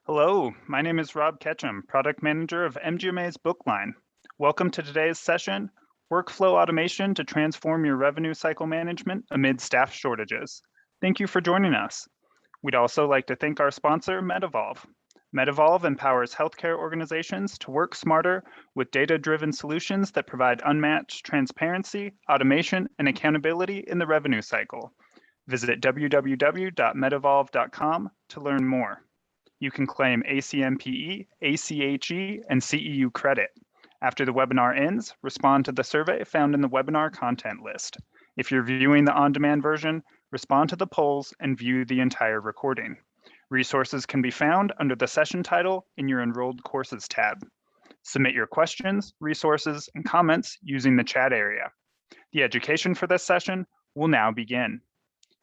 Hello, my name is Rob Ketchum, Product Manager of MGMA's Bookline. Welcome to today's session, Workflow Automation to Transform Your Revenue Cycle Management Amid Staff Shortages. Thank you for joining us. We'd also like to thank our sponsor, MedEvolve. MedEvolve empowers healthcare organizations to work smarter with data-driven solutions that provide unmatched transparency, automation, and accountability in the revenue cycle. Visit www.medevolve.com to learn more. You can claim ACMPE, ACHE, and CEU credit. After the webinar ends, respond to the survey found in the webinar content list. If you're viewing the on-demand version, respond to the polls and view the entire recording. Resources can be found under the session title in your Enrolled Courses tab. Submit your questions, resources, and comments using the chat area. The education for this session will now begin.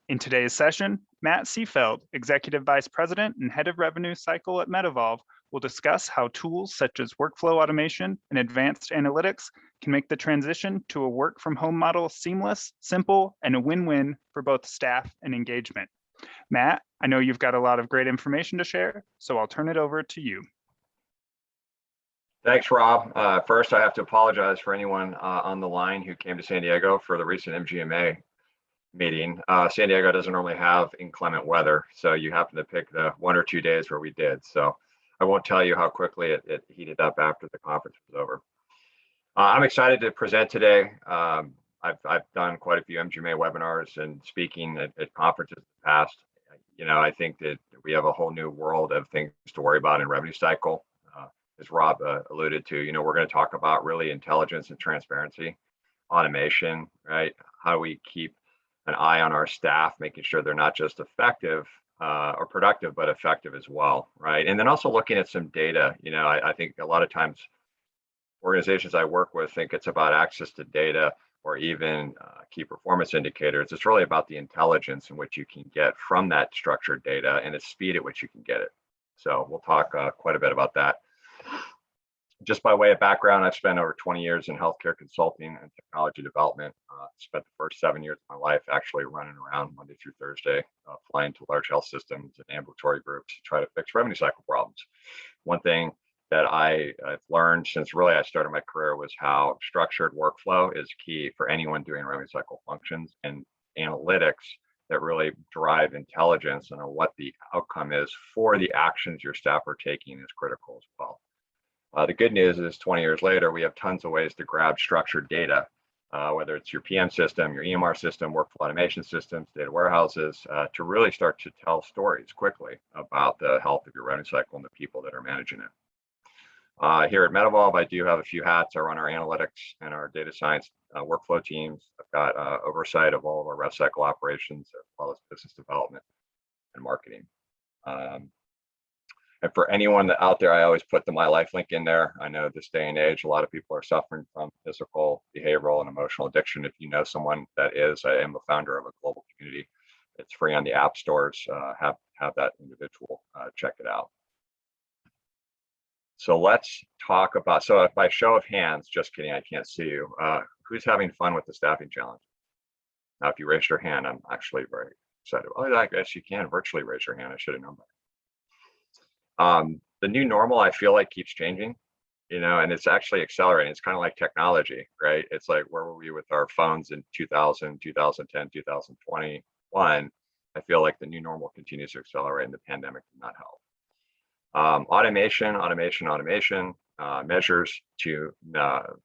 In today's session, Matt Seefeld, Executive Vice President and Head of Revenue Cycle at MedEvolve, will discuss how tools such as workflow automation and advanced analytics can make the transition to a work-from-home model seamless, simple, and a win-win for both staff and engagement. Matt, I know you've got a lot of great information to share, so I'll turn it over to you. Thanks, Rob. First, I have to apologize for anyone on the line who came to San Diego for the recent MGMA meeting. San Diego doesn't normally have inclement weather, so you happen to pick the 1 or 2 days where we did. So I won't tell you how quickly it heated up after the conference was over. I'm excited to present today. I've done quite a few MGMA webinars and speaking at conferences in the past. I think that we have a whole new world of things to worry about in revenue cycle. As Rob alluded to, we're going to talk about really intelligence and transparency, automation, right? How we keep an eye on our staff, making sure they're not just effective or productive, but effective as well, right? And then also looking at some data. I think a lot of times organizations I work with think it's about access to data or even key performance indicators. It's really about the intelligence in which you can get from that structured data and the speed at which you can get it. So we'll talk quite a bit about that. Just by way of background, I've spent over 20 years in healthcare consulting and technology development. Spent the first 7 years of my life actually running around Monday through Thursday, flying to large health systems and ambulatory groups to try to fix revenue cycle problems. One thing that I've learned since really I started my career was how structured workflow is key for anyone doing revenue cycle functions, and analytics that really drive intelligence and what the outcome is for the actions your staff are taking is critical as well. The good news is 20 years later, we have tons of ways to grab structured data, whether it's your PM system, your EMR system, workflow automation systems, data warehouses, to really start to tell stories quickly about the health of your revenue cycle and the people that are managing it. Here at MedEvolve, I do have a few hats. I run our analytics and our data science workflow teams. I've got oversight of all of our rev cycle operations, as well as business development and marketing. And for anyone out there, I always put the My Life link in there. I know this day and age, a lot of people are suffering from physical, behavioral, and emotional addiction. If you know someone that is, I am the founder of a global community. It's free on the app stores. Have that individual check it out. So let's talk about, so by show of hands, just kidding, I can't see you. Who's having fun with the staffing challenge? Now, if you raise your hand, I'm actually very excited. Oh, I guess you can virtually raise your hand. I should have known that. The new normal, I feel like, keeps changing, and it's actually accelerating. It's kind of like technology, right? It's like, where were we with our phones in 2000, 2010, 2021? I feel like the new normal continues to accelerate, and the pandemic did not help. Automation, measures to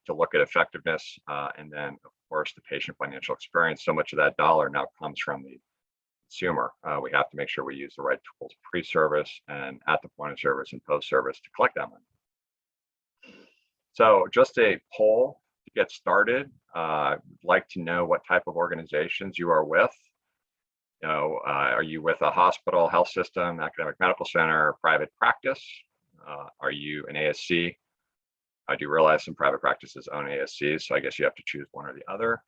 look at effectiveness, and then, of course, the patient financial experience. So much of that dollar now comes from the consumer. We have to make sure we use the right tools pre-service and at the point of service and post-service to collect that money. So just a poll to get started. I'd like to know what type of organizations you are with. Are you with a hospital, health system, academic medical center, private practice? Are you an ASC? I do realize some private practices own ASCs, so I guess you have to choose one or the other.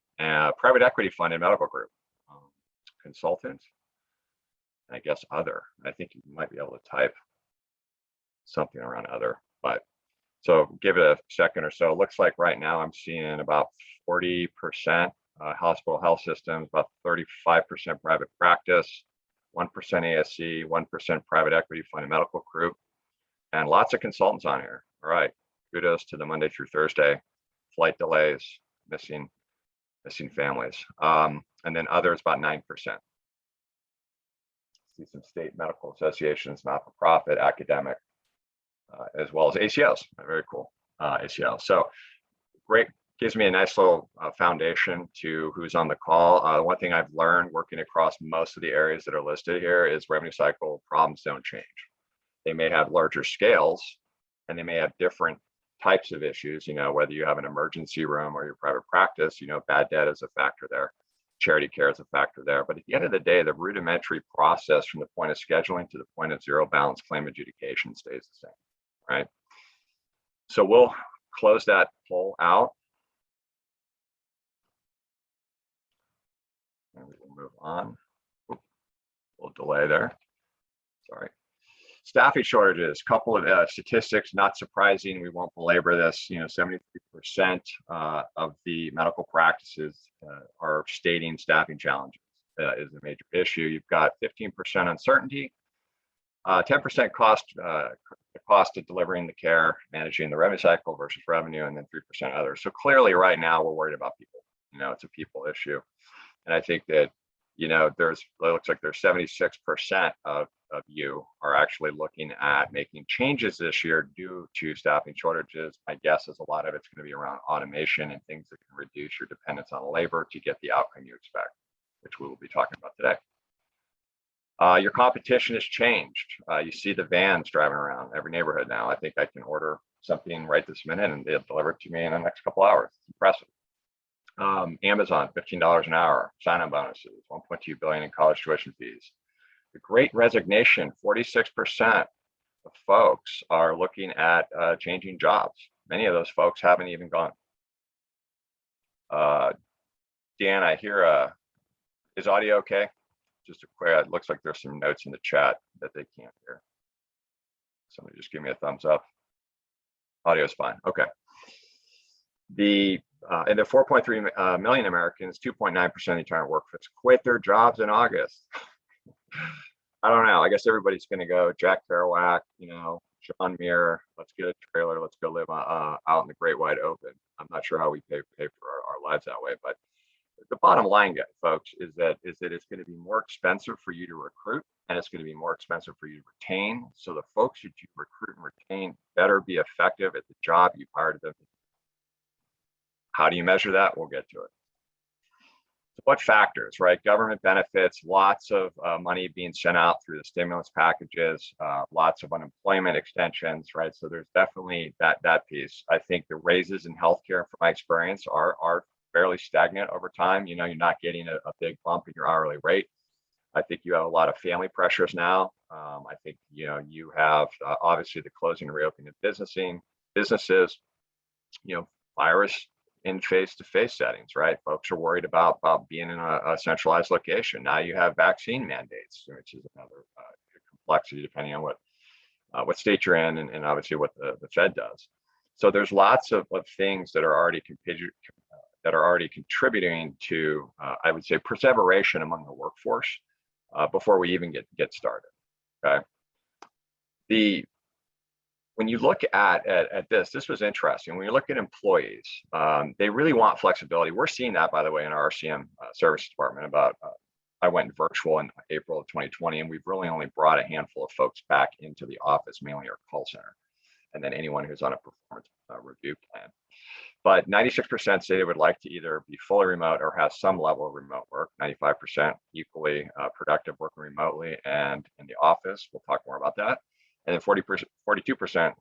Private equity funded medical group. Consultant, I guess other. I think you might be able to type something around other, but so give it a second or so. It looks like right now I'm seeing about 40% hospital health systems, about 35% private practice, 1% ASC, 1% private equity funded medical group. and lots of consultants on here. All right, kudos to the Monday through Thursday, flight delays, missing families, and then others about 9%. See some state medical associations, not-for-profit, academic, as well as ACOs. Very cool, ACOs. So great, gives me a nice little foundation to who's on the call. One thing I've learned working across most of the areas that are listed here is revenue cycle problems don't change. They may have larger scales and they may have different types of issues, whether you have an emergency room or your private practice, bad debt is a factor there. Charity care is a factor there. But at the end of the day, the rudimentary process from the point of scheduling to the point of zero balance claim adjudication stays the same, right? So we'll close that poll out. And we will move on. Oop, a little delay there. Sorry. Staffing shortages, couple of statistics, not surprising. We won't belabor this. 73% of the medical practices are stating staffing challenges is a major issue. You've got 15% uncertainty, 10% cost, the cost of delivering the care, managing the revenue cycle versus revenue, and then 3% others. So clearly right now we're worried about people. It's a people issue. And I think that, it looks like there's 76% of you are actually looking at making changes this year due to staffing shortages. My guess is a lot of it's going to be around automation and things that can reduce your dependence on labor to get the outcome you expect, which we will be talking about today. Your competition has changed. You see the vans driving around every neighborhood now. I think I can order something right this minute and they'll deliver it to me in the next couple hours. It's impressive. Amazon, $15 an hour, sign-on bonuses, $1.2 billion in college tuition fees. The Great Resignation, 46% of folks are looking at changing jobs. Many of those folks haven't even gone. Dan, I hear, is audio okay? Just a quick, it looks like there's some notes in the chat that they can't hear. Somebody just give me a thumbs up. Audio is fine, okay. And the 4.3 million Americans, 2.9% of the entire workforce quit their jobs in August. I don't know. I guess everybody's going to go Jack Kerouac, John Muir. Let's get a trailer. Let's go live out in the great wide open. I'm not sure how we pay for our lives that way, but the bottom line, folks, is that it's going to be more expensive for you to recruit, and it's going to be more expensive for you to retain. So the folks that you recruit and retain better be effective at the job you hired them. How do you measure that? We'll get to it. So what factors, right? Government benefits, lots of money being sent out through the stimulus packages, lots of unemployment extensions, right? So there's definitely that piece. I think the raises in healthcare, from my experience, are fairly stagnant over time. You're not getting a big bump in your hourly rate. I think you have a lot of family pressures now. I think you have obviously the closing and reopening of businesses, virus in face-to-face settings, right? Folks are worried about being in a centralized location. Now you have vaccine mandates, which is another complexity depending on what state you're in and obviously what the Fed does. So there's lots of things that are already contributing to, I would say, perseveration among the workforce before we even get started. Okay. When you look at this was interesting. When you look at employees, they really want flexibility. We're seeing that, by the way, in our RCM service department. I went virtual in April of 2020, and we've really only brought a handful of folks back into the office, mainly our call center, and then anyone who's on a performance review plan. But 96% say they would like to either be fully remote or have some level of remote work. 95% equally productive working remotely and in the office. We'll talk more about that. And then 42%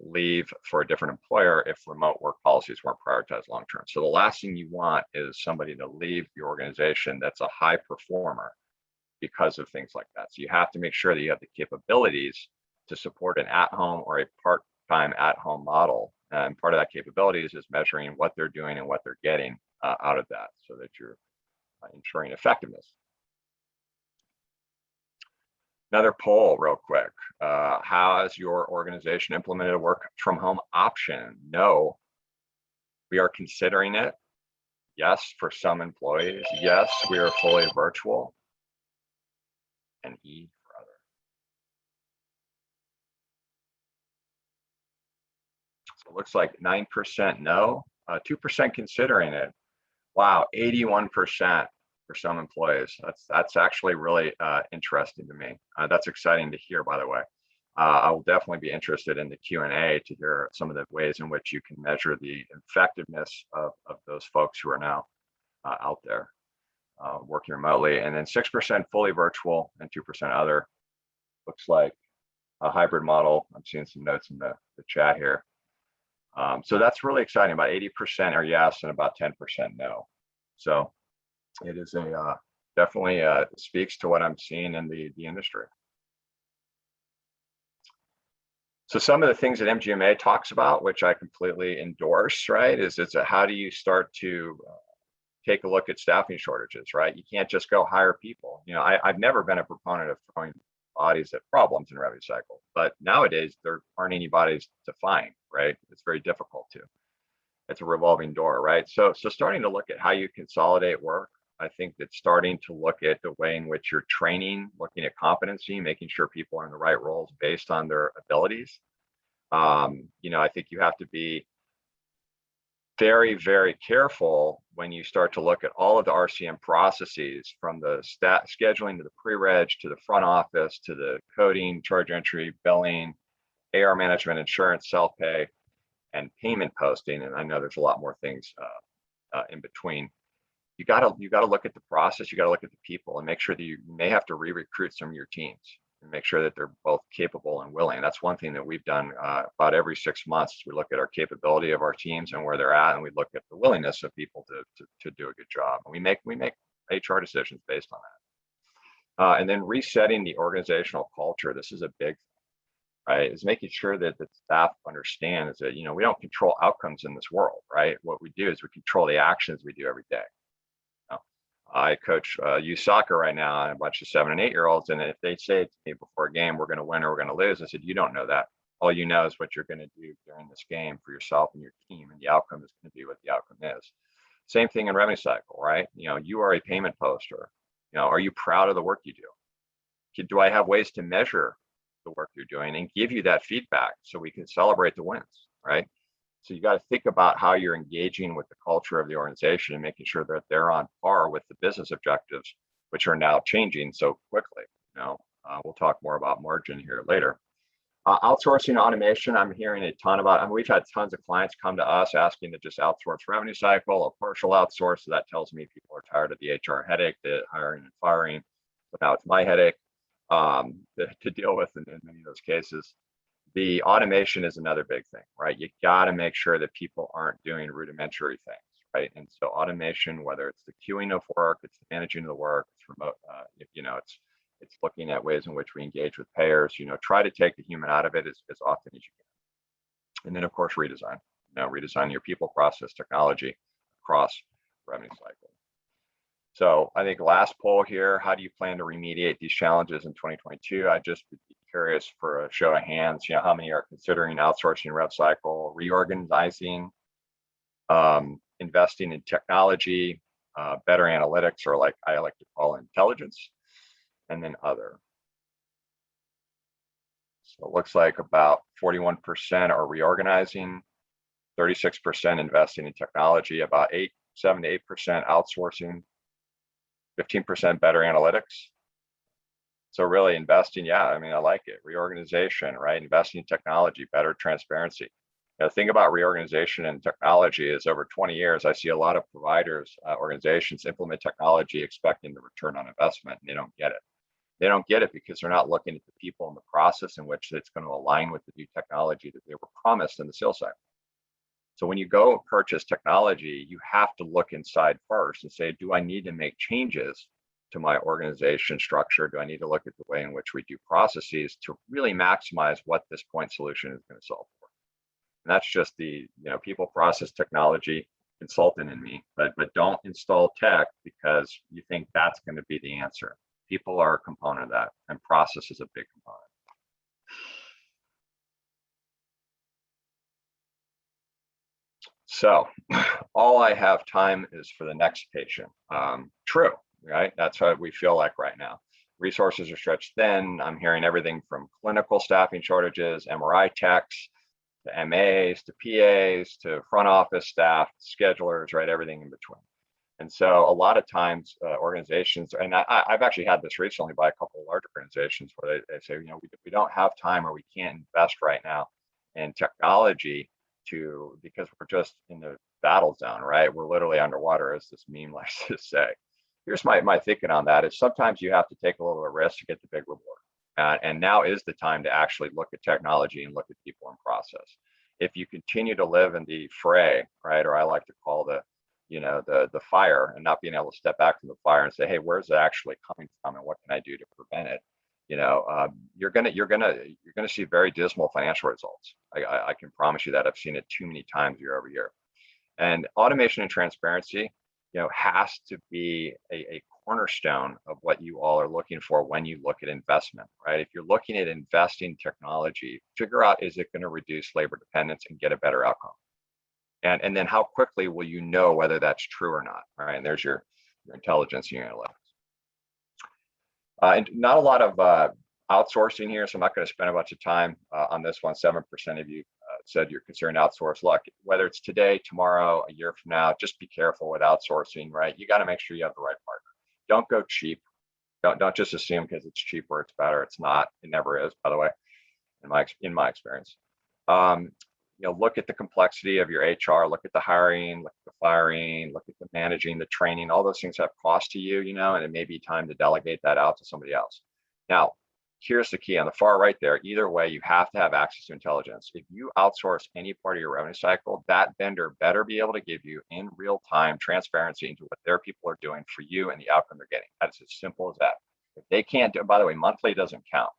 leave for a different employer if remote work policies weren't prioritized long term. So the last thing you want is somebody to leave your organization that's a high performer because of things like that. So you have to make sure that you have the capabilities to support an at-home or a part-time at-home model. And part of that capabilities is measuring what they're doing and what they're getting out of that so that you're ensuring effectiveness. Another poll real quick. How has your organization implemented a work from home option? No. We are considering it. Yes, for some employees. Yes, we are fully virtual. And E for other. So it looks like 9% no, 2% considering it. Wow, 81% for some employees. That's actually really interesting to me. That's exciting to hear, by the way. I will definitely be interested in the Q&A to hear some of the ways in which you can measure the effectiveness of those folks who are now out there working remotely. And then 6% fully virtual and 2% other. Looks like a hybrid model. I'm seeing some notes in the chat here. So that's really exciting. About 80% are yes and about 10% no. So it is definitely speaks to what I'm seeing in the industry. So some of the things that MGMA talks about, which I completely endorse, right, is how do you start to take a look at staffing shortages, right? You can't just go hire people. You know, I've never been a proponent of throwing bodies at problems in revenue cycle, but nowadays there aren't any bodies to find, right? It's very difficult to. It's a revolving door, right? So starting to look at how you consolidate work. I think that starting to look at the way in which you're training, looking at competency, making sure people are in the right roles based on their abilities. You know, I think you have to be very, very careful when you start to look at all of the RCM processes, from the scheduling to the pre-reg to the front office to the coding, charge entry, billing, AR management, insurance, self-pay, and payment posting. And I know there's a lot more things in between. You gotta look at the process. You gotta look at the people and make sure that you may have to re-recruit some of your teams and make sure that they're both capable and willing. That's one thing that we've done about every 6 months. We look at our capability of our teams and where they're at, and we look at the willingness of people to do a good job. And we make HR decisions based on that. And then resetting the organizational culture. This is a big thing, right? Is making sure that the staff understands that, you know, we don't control outcomes in this world, right? What we do is we control the actions we do every day. I coach youth soccer right now, and a bunch of 7 and 8-year-olds. And if they say to me before a game, we're going to win or we're going to lose, I said, you don't know that. All you know is what you're going to do during this game for yourself and your team, and the outcome is going to be what the outcome is. Same thing in revenue cycle, right? You know, you are a payment poster. You know, are you proud of the work you do? Do I have ways to measure the work you're doing and give you that feedback so we can celebrate the wins, right? So you got to think about how you're engaging with the culture of the organization and making sure that they're on par with the business objectives, which are now changing so quickly. You know, we'll talk more about margin here later. Outsourcing automation, I'm hearing a ton about. I mean, we've had tons of clients come to us asking to just outsource revenue cycle, a partial outsource. So that tells me people are tired of the HR headache, the hiring and firing. So now it's my headache to deal with in many of those cases. The automation is another big thing, right? You got to make sure that people aren't doing rudimentary things, right? And so automation, whether it's the queuing of work, it's the managing of the work, it's remote, you know, it's looking at ways in which we engage with payers. You know, try to take the human out of it as often as you can. And then, of course, redesign. You know, redesign your people, process, technology across revenue cycle. So I think last poll here, how do you plan to remediate these challenges in 2022? I'd just be curious for a show of hands, you know, how many are considering outsourcing rev cycle, reorganizing, investing in technology, better analytics, or like I like to call intelligence, and then other. So it looks like about 41% are reorganizing, 36% investing in technology, about 7 to 8% outsourcing, 15% better analytics. So really investing, yeah, I mean, I like it. Reorganization, right? Investing in technology, better transparency. You know, the thing about reorganization and technology is over 20 years, I see a lot of providers, organizations implement technology expecting the return on investment, and they don't get it. They don't get it because they're not looking at the people and the process in which it's going to align with the new technology that they were promised in the sales cycle. So when you go purchase technology, you have to look inside first and say, do I need to make changes to my organization structure? Do I need to look at the way in which we do processes to really maximize what this point solution is going to solve for? And that's just the, you know, people, process, technology consultant in me, but don't install tech because you think that's going to be the answer. People are a component of that, and process is a big component. So all I have time is for the next patient. True, right? That's what we feel like right now. Resources are stretched thin. I'm hearing everything from clinical staffing shortages, MRI techs, to MAs, to PAs, to front office staff, schedulers, right? Everything in between. And so a lot of times organizations, and I've actually had this recently by a couple of large organizations where they say, we don't have time or we can't invest right now in technology because we're just in the battle zone, right? We're literally underwater, as this meme likes to say. Here's my thinking on that is sometimes you have to take a little bit of risk to get the big reward. And now is the time to actually look at technology and look at people and process. If you continue to live in the fray, right, or I like to call the fire, and not being able to step back from the fire and say, hey, where's it actually coming from and what can I do to prevent it? You're gonna see very dismal financial results. I can promise you that. I've seen it too many times year over year. And automation and transparency, has to be a cornerstone of what you all are looking for when you look at investment, right? If you're looking at investing technology, figure out, is it going to reduce labor dependence and get a better outcome? And then how quickly will you know whether that's true or not, right? And there's your intelligence and your analytics. And not a lot of outsourcing here, so I'm not going to spend a bunch of time on this one. 7% of you said you're considering outsource. Look, whether it's today, tomorrow, a year from now, just be careful with outsourcing, right? You got to make sure you have the right partner. Don't go cheap. Don't just assume because it's cheaper, it's better. It's not. It never is, by the way, in my experience. Look at the complexity of your HR, look at the hiring, look at the firing, look at the managing, the training, all those things have cost to you, and it may be time to delegate that out to somebody else. Now, here's the key on the far right there. Either way, you have to have access to intelligence. If you outsource any part of your revenue cycle, that vendor better be able to give you in real time transparency into what their people are doing for you and the outcome they're getting. That's as simple as that. If they can't do, by the way, monthly doesn't count,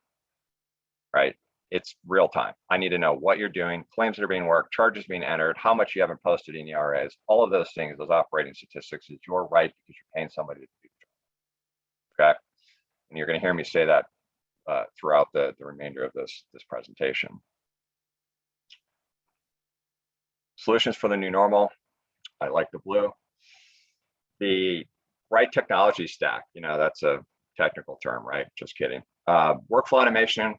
right? It's real time. I need to know what you're doing, claims that are being worked, charges being entered, how much you haven't posted in the RAs, all of those things, those operating statistics is your right because you're paying somebody to do it. Okay. And you're going to hear me say that throughout the remainder of this presentation. Solutions for the new normal. I like the blue. The right technology stack, that's a technical term, right? Just kidding. Workflow automation,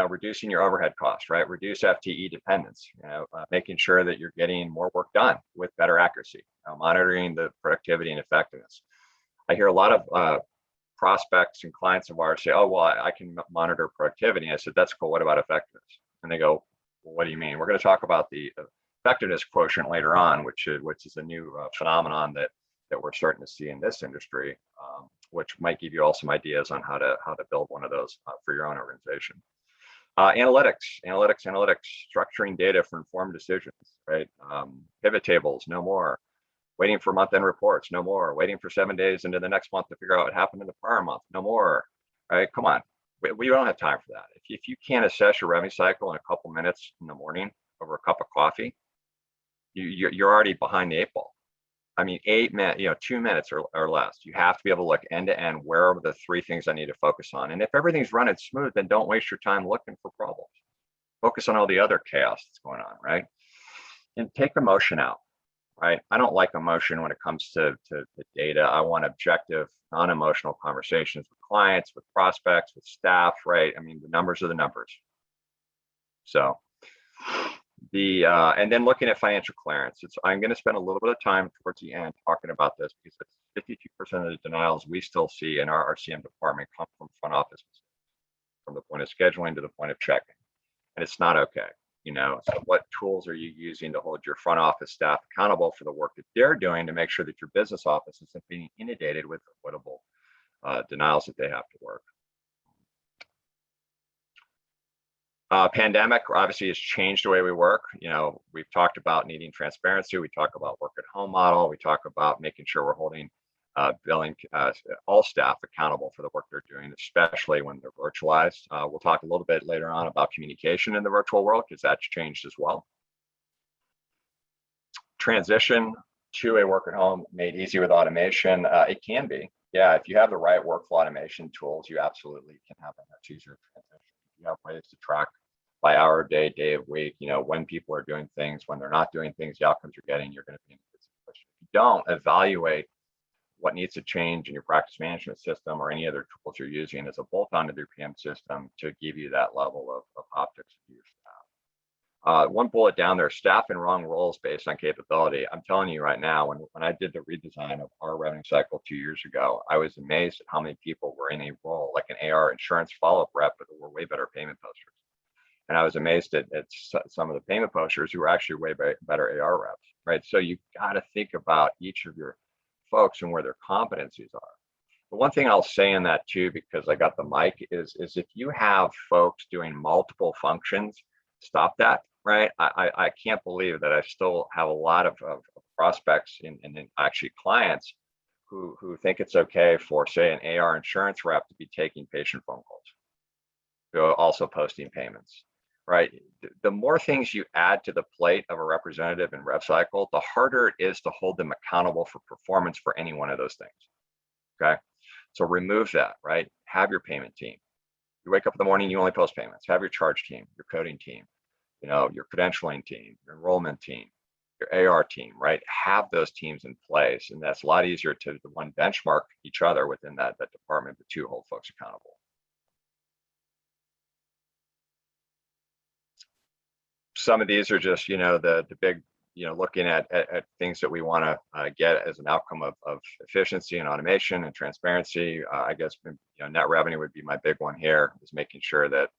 reducing your overhead costs, right? Reduce FTE dependence, making sure that you're getting more work done with better accuracy, monitoring the productivity and effectiveness. I hear a lot of prospects and clients of ours say, oh, well, I can monitor productivity. I said, that's cool. What about effectiveness? And they go, well, what do you mean? We're going to talk about the effectiveness quotient later on, which is a new phenomenon that we're starting to see in this industry, which might give you all some ideas on how to build one of those for your own organization. Analytics, structuring data for informed decisions, right? Pivot tables, no more. Waiting for month-end reports, no more. Waiting for 7 days into the next month to figure out what happened in the prior month, no more. All right, come on. We don't have time for that. If you can't assess your revenue cycle in a couple minutes in the morning over a cup of coffee, you're already behind the 8 ball. I mean, 8 minutes, 2 minutes or less. You have to be able to look end to end. Where are the 3 things I need to focus on? And if everything's running smooth, then don't waste your time looking for problems. Focus on all the other chaos that's going on, right? And take emotion out. Right? I don't like emotion when it comes to data. I want objective, non-emotional conversations with clients, with prospects, with staff, right? I mean, the numbers are the numbers. So and then looking at financial clearance. I'm going to spend a little bit of time towards the end talking about this because it's 52% of the denials we still see in our RCM department come from front office, from the point of scheduling to the point of checking. And it's not okay. So what tools are you using to hold your front office staff accountable for the work that they're doing to make sure that your business office isn't being inundated with avoidable denials that they have to work? Pandemic obviously has changed the way we work. We've talked about needing transparency. We talk about work at home model. We talk about making sure we're holding billing all staff accountable for the work they're doing, especially when they're virtualized. We'll talk a little bit later on about communication in the virtual world because that's changed as well. Transition to a work at home made easy with automation. It can be. Yeah, if you have the right workflow automation tools, you absolutely can have a much easier transition. You have ways to track by hour, day of week, when people are doing things, when they're not doing things, the outcomes you're getting, you're going to be in a good situation. If you don't, evaluate what needs to change in your practice management system or any other tools you're using as a bolt-on to your PM system to give you that level of optics of your One bullet down there, staff in wrong roles based on capability. I'm telling you right now, when I did the redesign of our revenue cycle 2 years ago, I was amazed at how many people were in a role like an AR insurance follow-up rep, but were way better payment posters. And I was amazed at some of the payment posters who were actually way better AR reps, right? So you got to think about each of your folks and where their competencies are. The one thing I'll say in that too, because I got the mic, is if you have folks doing multiple functions, stop that, right? I can't believe that I still have a lot of prospects and actually clients who think it's okay for, say, an AR insurance rep to be taking patient phone calls, also posting payments, right? The more things you add to the plate of a representative in rev cycle, the harder it is to hold them accountable for performance for any one of those things, okay? So remove that, right? Have your payment team. You wake up in the morning, you only post payments. Have your charge team, your coding team, your credentialing team, your enrollment team, your AR team, right? Have those teams in place. And that's a lot easier to one benchmark each other within that department, but two, hold folks accountable. Some of these are just, the big, looking at things that we want to get as an outcome of efficiency and automation and transparency. I guess, net revenue would be my big one here, is making sure that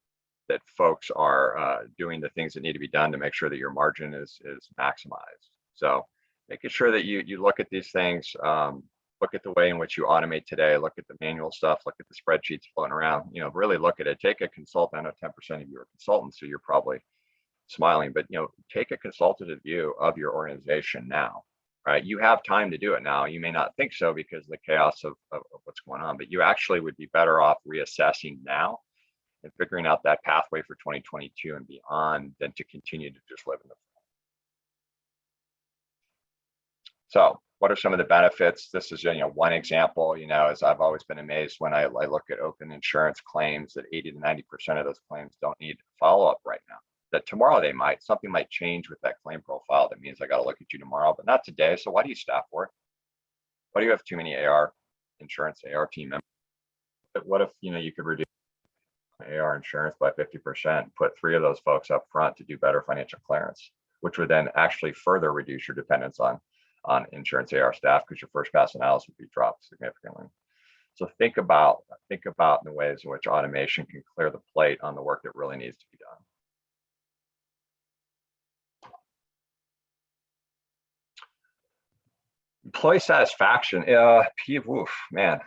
folks are doing the things that need to be done to make sure that your margin is maximized. So making sure that you look at these things, look at the way in which you automate today, look at the manual stuff, look at the spreadsheets floating around, really look at it. Take a consultant. I know 10% of you are consultants, so you're probably smiling, but take a consultative view of your organization now, right? You have time to do it now. You may not think so because of the chaos of what's going on, but you actually would be better off reassessing now and figuring out that pathway for 2022 and beyond than to continue to just live in the. So what are some of the benefits? This is one example, as I've always been amazed when I look at open insurance claims, that 80 to 90% of those claims don't need follow-up right now. That tomorrow something might change with that claim profile. That means I got to look at you tomorrow, but not today. So why do you staff for it? Why do you have too many AR insurance, AR team members? But what if, you could reduce AR insurance by 50%, put 3 of those folks up front to do better financial clearance, which would then actually further reduce your dependence on insurance AR staff, because your first pass analysis would be dropped significantly. So think about the ways in which automation can clear the plate on the work that really needs to be done. Employee satisfaction, man,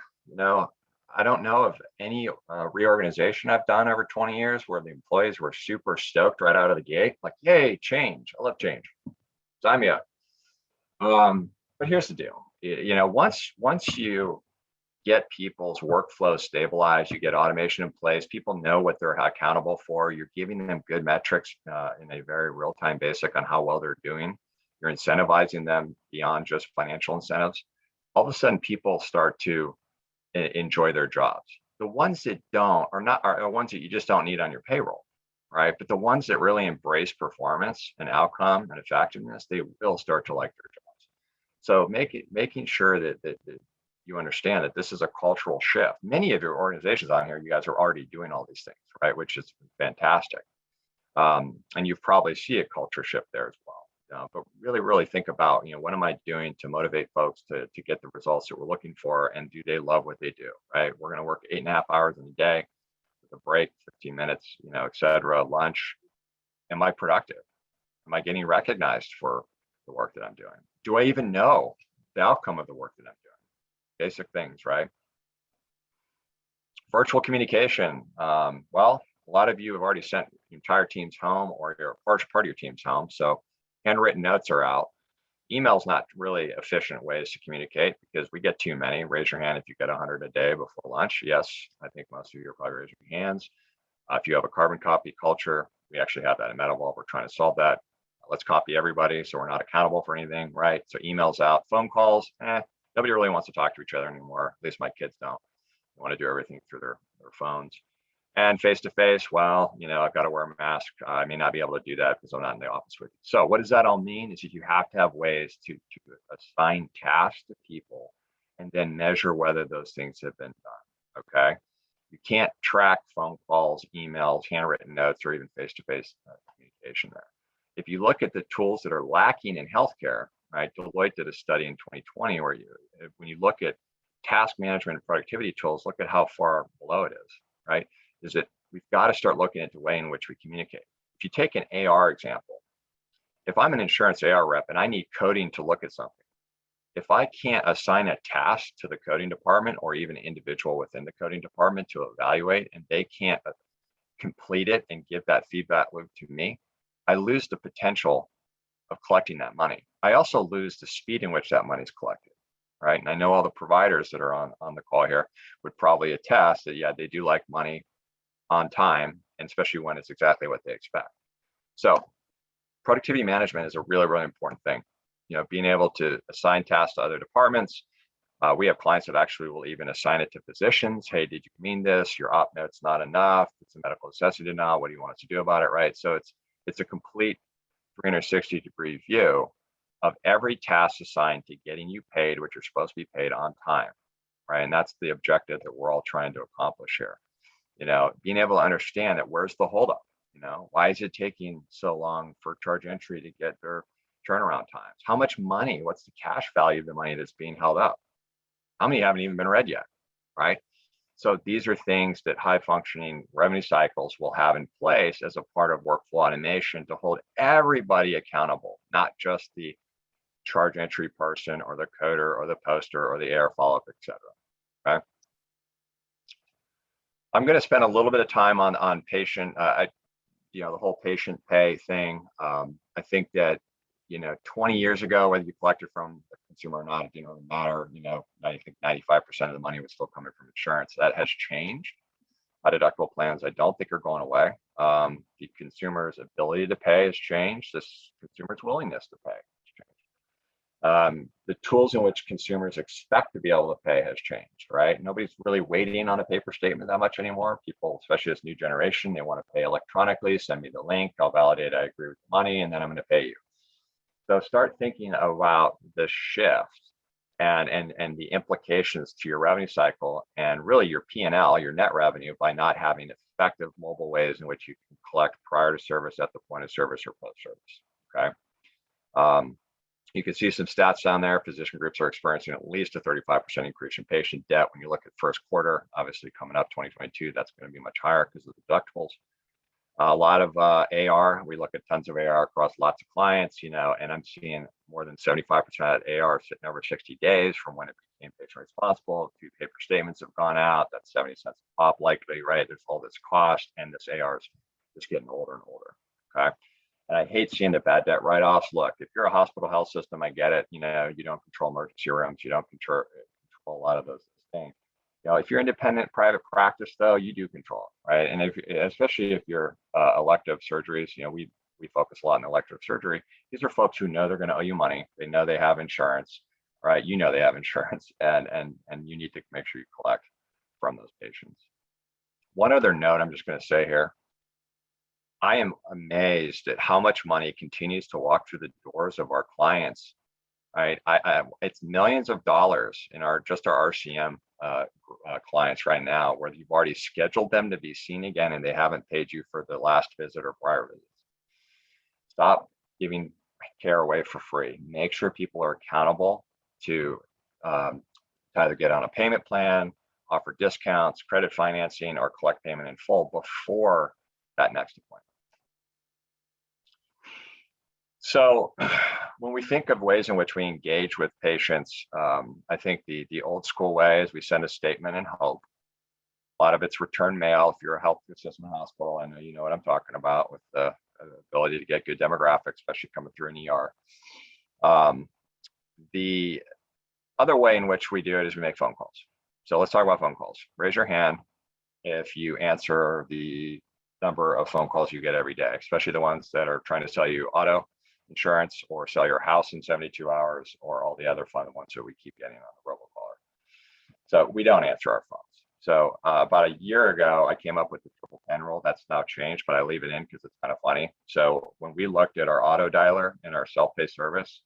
I don't know of any reorganization I've done over 20 years where the employees were super stoked right out of the gate, like, yay, change. I love change. Sign me up. But here's the deal. Once you get people's workflow stabilized, you get automation in place, people know what they're accountable for, you're giving them good metrics in a very real-time basis on how well they're doing. You're incentivizing them beyond just financial incentives. All of a sudden, people start to enjoy their jobs. The ones that don't are ones that you just don't need on your payroll, right? But the ones that really embrace performance and outcome and effectiveness, they will start to like their jobs. So making sure that you understand that this is a cultural shift. Many of your organizations on here, you guys are already doing all these things, right? Which is fantastic. And you probably see a culture shift there as well. But really think about, what am I doing to motivate folks to get the results that we're looking for, and do they love what they do, right? We're going to work 8.5 hours in a day with a break, 15 minutes, et cetera, lunch. Am I productive? Am I getting recognized for the work that I'm doing? Do I even know the outcome of the work that I'm doing? Basic things, right? Virtual communication. Well, a lot of you have already sent entire teams home, or your part of your team's home. So handwritten notes are out. Email's not really efficient ways to communicate because we get too many. Raise your hand if you get 100 a day before lunch. Yes, I think most of you are probably raising your hands. If you have a carbon copy culture, we actually have that in Metabol. We're trying to solve that. Let's copy everybody so we're not accountable for anything, right? So emails out, phone calls, nobody really wants to talk to each other anymore. At least my kids don't. They want to do everything through their phones. And face-to-face, well, I've got to wear a mask. I may not be able to do that because I'm not in the office with you. So what does that all mean is that you have to have ways to assign tasks to people and then measure whether those things have been done, okay? You can't track phone calls, emails, handwritten notes, or even face-to-face communication there. If you look at the tools that are lacking in healthcare, right? Deloitte did a study in 2020 where when you look at task management and productivity tools, look at how far below it is, right? Is that we've got to start looking at the way in which we communicate. If you take an AR example, if I'm an insurance AR rep and I need coding to look at something, if I can't assign a task to the coding department or even an individual within the coding department to evaluate, and they can't complete it and give that feedback loop to me, I lose the potential of collecting that money. I also lose the speed in which that money is collected, right? And I know all the providers that are on the call here would probably attest that, yeah, they do like money on time, and especially when it's exactly what they expect. So productivity management is a really, really important thing. You know, being able to assign tasks to other departments. We have clients that actually will even assign it to physicians. Hey, did you mean this? Your op note's not enough. It's a medical necessity now. What do you want us to do about it, right? So it's a complete 360-degree view of every task assigned to getting you paid what you're supposed to be paid on time, right? And that's the objective that we're all trying to accomplish here. You know, being able to understand that where's the holdup? You know, why is it taking so long for charge entry to get their turnaround times? How much money? What's the cash value of the money that's being held up? How many haven't even been read yet, right? So these are things that high functioning revenue cycles will have in place as a part of workflow automation to hold everybody accountable, not just the charge entry person or the coder or the poster or the AR follow-up, et cetera, okay? I'm going to spend a little bit of time on patient, the whole patient pay thing. I think that, 20 years ago, whether you collected from the consumer or not, it didn't really matter. I think 95% of the money was still coming from insurance. That has changed. Deductible plans, I don't think, are going away. The consumer's ability to pay has changed. The consumer's willingness to pay has changed. The tools in which consumers expect to be able to pay has changed, right? Nobody's really waiting on a paper statement that much anymore. People, especially this new generation, they want to pay electronically. Send me the link, I'll validate I agree with the money, and then I'm going to pay you. So start thinking about the shift and the implications to your revenue cycle and really your P&L, your net revenue, by not having effective mobile ways in which you can collect prior to service, at the point of service, or post-service, okay? You can see some stats down there. Physician groups are experiencing at least a 35% increase in patient debt. When you look at first quarter, obviously coming up 2022, that's going to be much higher because of the deductibles. A lot of AR, we look at tons of AR across lots of clients, and I'm seeing more than 75% of AR sitting over 60 days from when it became patient responsible. 2 paper statements have gone out. That's 70 cents a pop likely, right? There's all this cost, and this AR is just getting older and older, okay? And I hate seeing the bad debt write-offs. Look, if you're a hospital health system, I get it. You don't control emergency rooms. You don't control a lot of those things. If you're independent private practice, though, you do control it, right? And especially if you're elective surgeries, we focus a lot on elective surgery. These are folks who know they're going to owe you money. They know they have insurance, right? You know they have insurance, and you need to make sure you collect from those patients. One other note I'm just going to say here. I am amazed at how much money continues to walk through the doors of our clients, right? It's millions of dollars in our RCM clients right now, where you've already scheduled them to be seen again and they haven't paid you for the last visit or prior visits. Stop giving care away for free. Make sure people are accountable to either get on a payment plan, offer discounts, credit financing, or collect payment in full before that next appointment. So when we think of ways in which we engage with patients, I think the old school way is we send a statement and hope. A lot of it's return mail. If you're a health system hospital, I know you know what I'm talking about with the ability to get good demographics, especially coming through an ER. The other way in which we do it is we make phone calls. So let's talk about phone calls. Raise your hand if you answer the number of phone calls you get every day, especially the ones that are trying to sell you auto insurance or sell your house in 72 hours or all the other fun ones that we keep getting on the robocaller. So we don't answer our phones. So about a year ago, I came up with the 10 rule. That's now changed, but I leave it in because it's kind of funny. So when we looked at our auto dialer and our self-pay service,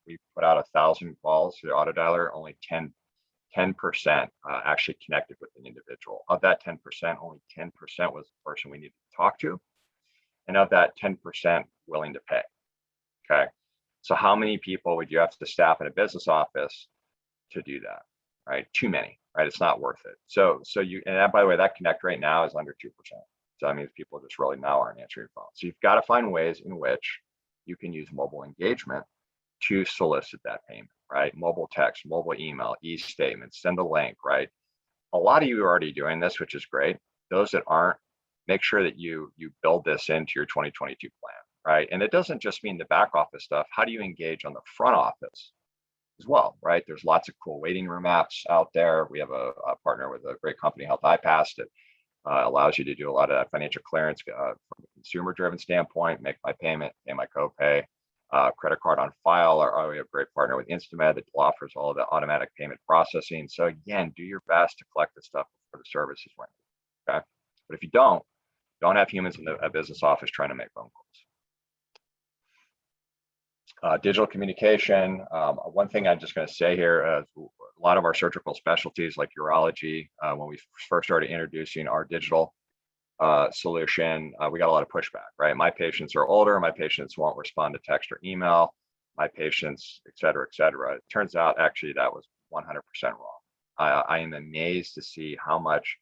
we put out 1,000 calls to the auto dialer, only 10% actually connected with an individual. Of that 10%, only 10% was the person we needed to talk to. And of that 10%, willing to pay. Okay. So how many people would you have to staff in a business office to do that? Right? Too many, right? It's not worth it. So you, and that, by the way, that connect rate now is under 2%. So that means people just really now aren't answering phones. So you've got to find ways in which you can use mobile engagement to solicit that payment, right? Mobile text, mobile email, e-statements, send a link, right? A lot of you are already doing this, which is great. Those that aren't, make sure that you build this into your 2022 plan, right? And it doesn't just mean the back office stuff. How do you engage on the front office as well, right? There's lots of cool waiting room apps out there. We have a partner with a great company, Health iPass, that allows you to do a lot of financial clearance from a consumer-driven standpoint, make my payment, pay my copay, credit card on file. Or we have a great partner with Instamed that offers all of the automatic payment processing. So again, do your best to collect this stuff before the service is rendered, okay? But if you don't have humans in a business office trying to make phone calls. Digital communication. One thing I'm just going to say here, a lot of our surgical specialties like urology, when we first started introducing our digital solution, we got a lot of pushback, right? My patients are older, my patients won't respond to text or email, my patients, et cetera, et cetera. It turns out actually that was 100% wrong. I am amazed to see how much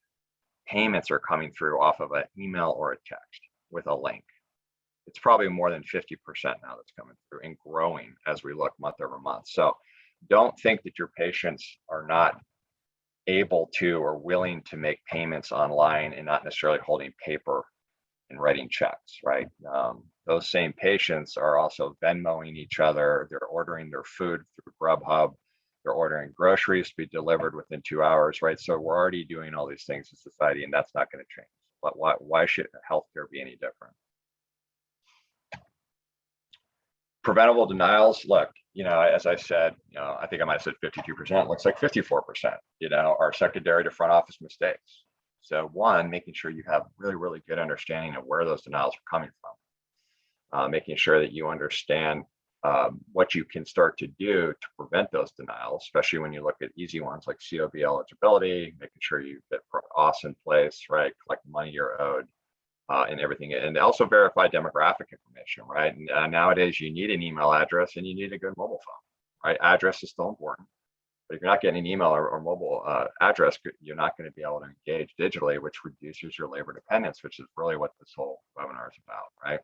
payments are coming through off of an email or a text with a link. It's probably more than 50% now that's coming through and growing as we look month over month. So don't think that your patients are not able to or willing to make payments online and not necessarily holding paper and writing checks, right? Those same patients are also Venmoing each other. They're ordering their food through Grubhub. They're ordering groceries to be delivered within 2 hours, right? So we're already doing all these things in society, and that's not going to change. But why should healthcare be any different? Preventable denials, look, as I said, I think I might have said 52%, looks like 54%, are secondary to front office mistakes. So one, making sure you have really, really good understanding of where those denials are coming from, making sure that you understand what you can start to do to prevent those denials, especially when you look at easy ones like COB eligibility, making sure you get OSS in place, right? Collect the money you're owed. And everything, and also verify demographic information, right? And nowadays you need an email address and you need a good mobile phone, right? Address is still important, but if you're not getting an email or mobile address, you're not going to be able to engage digitally, which reduces your labor dependence, which is really what this whole webinar is about, right?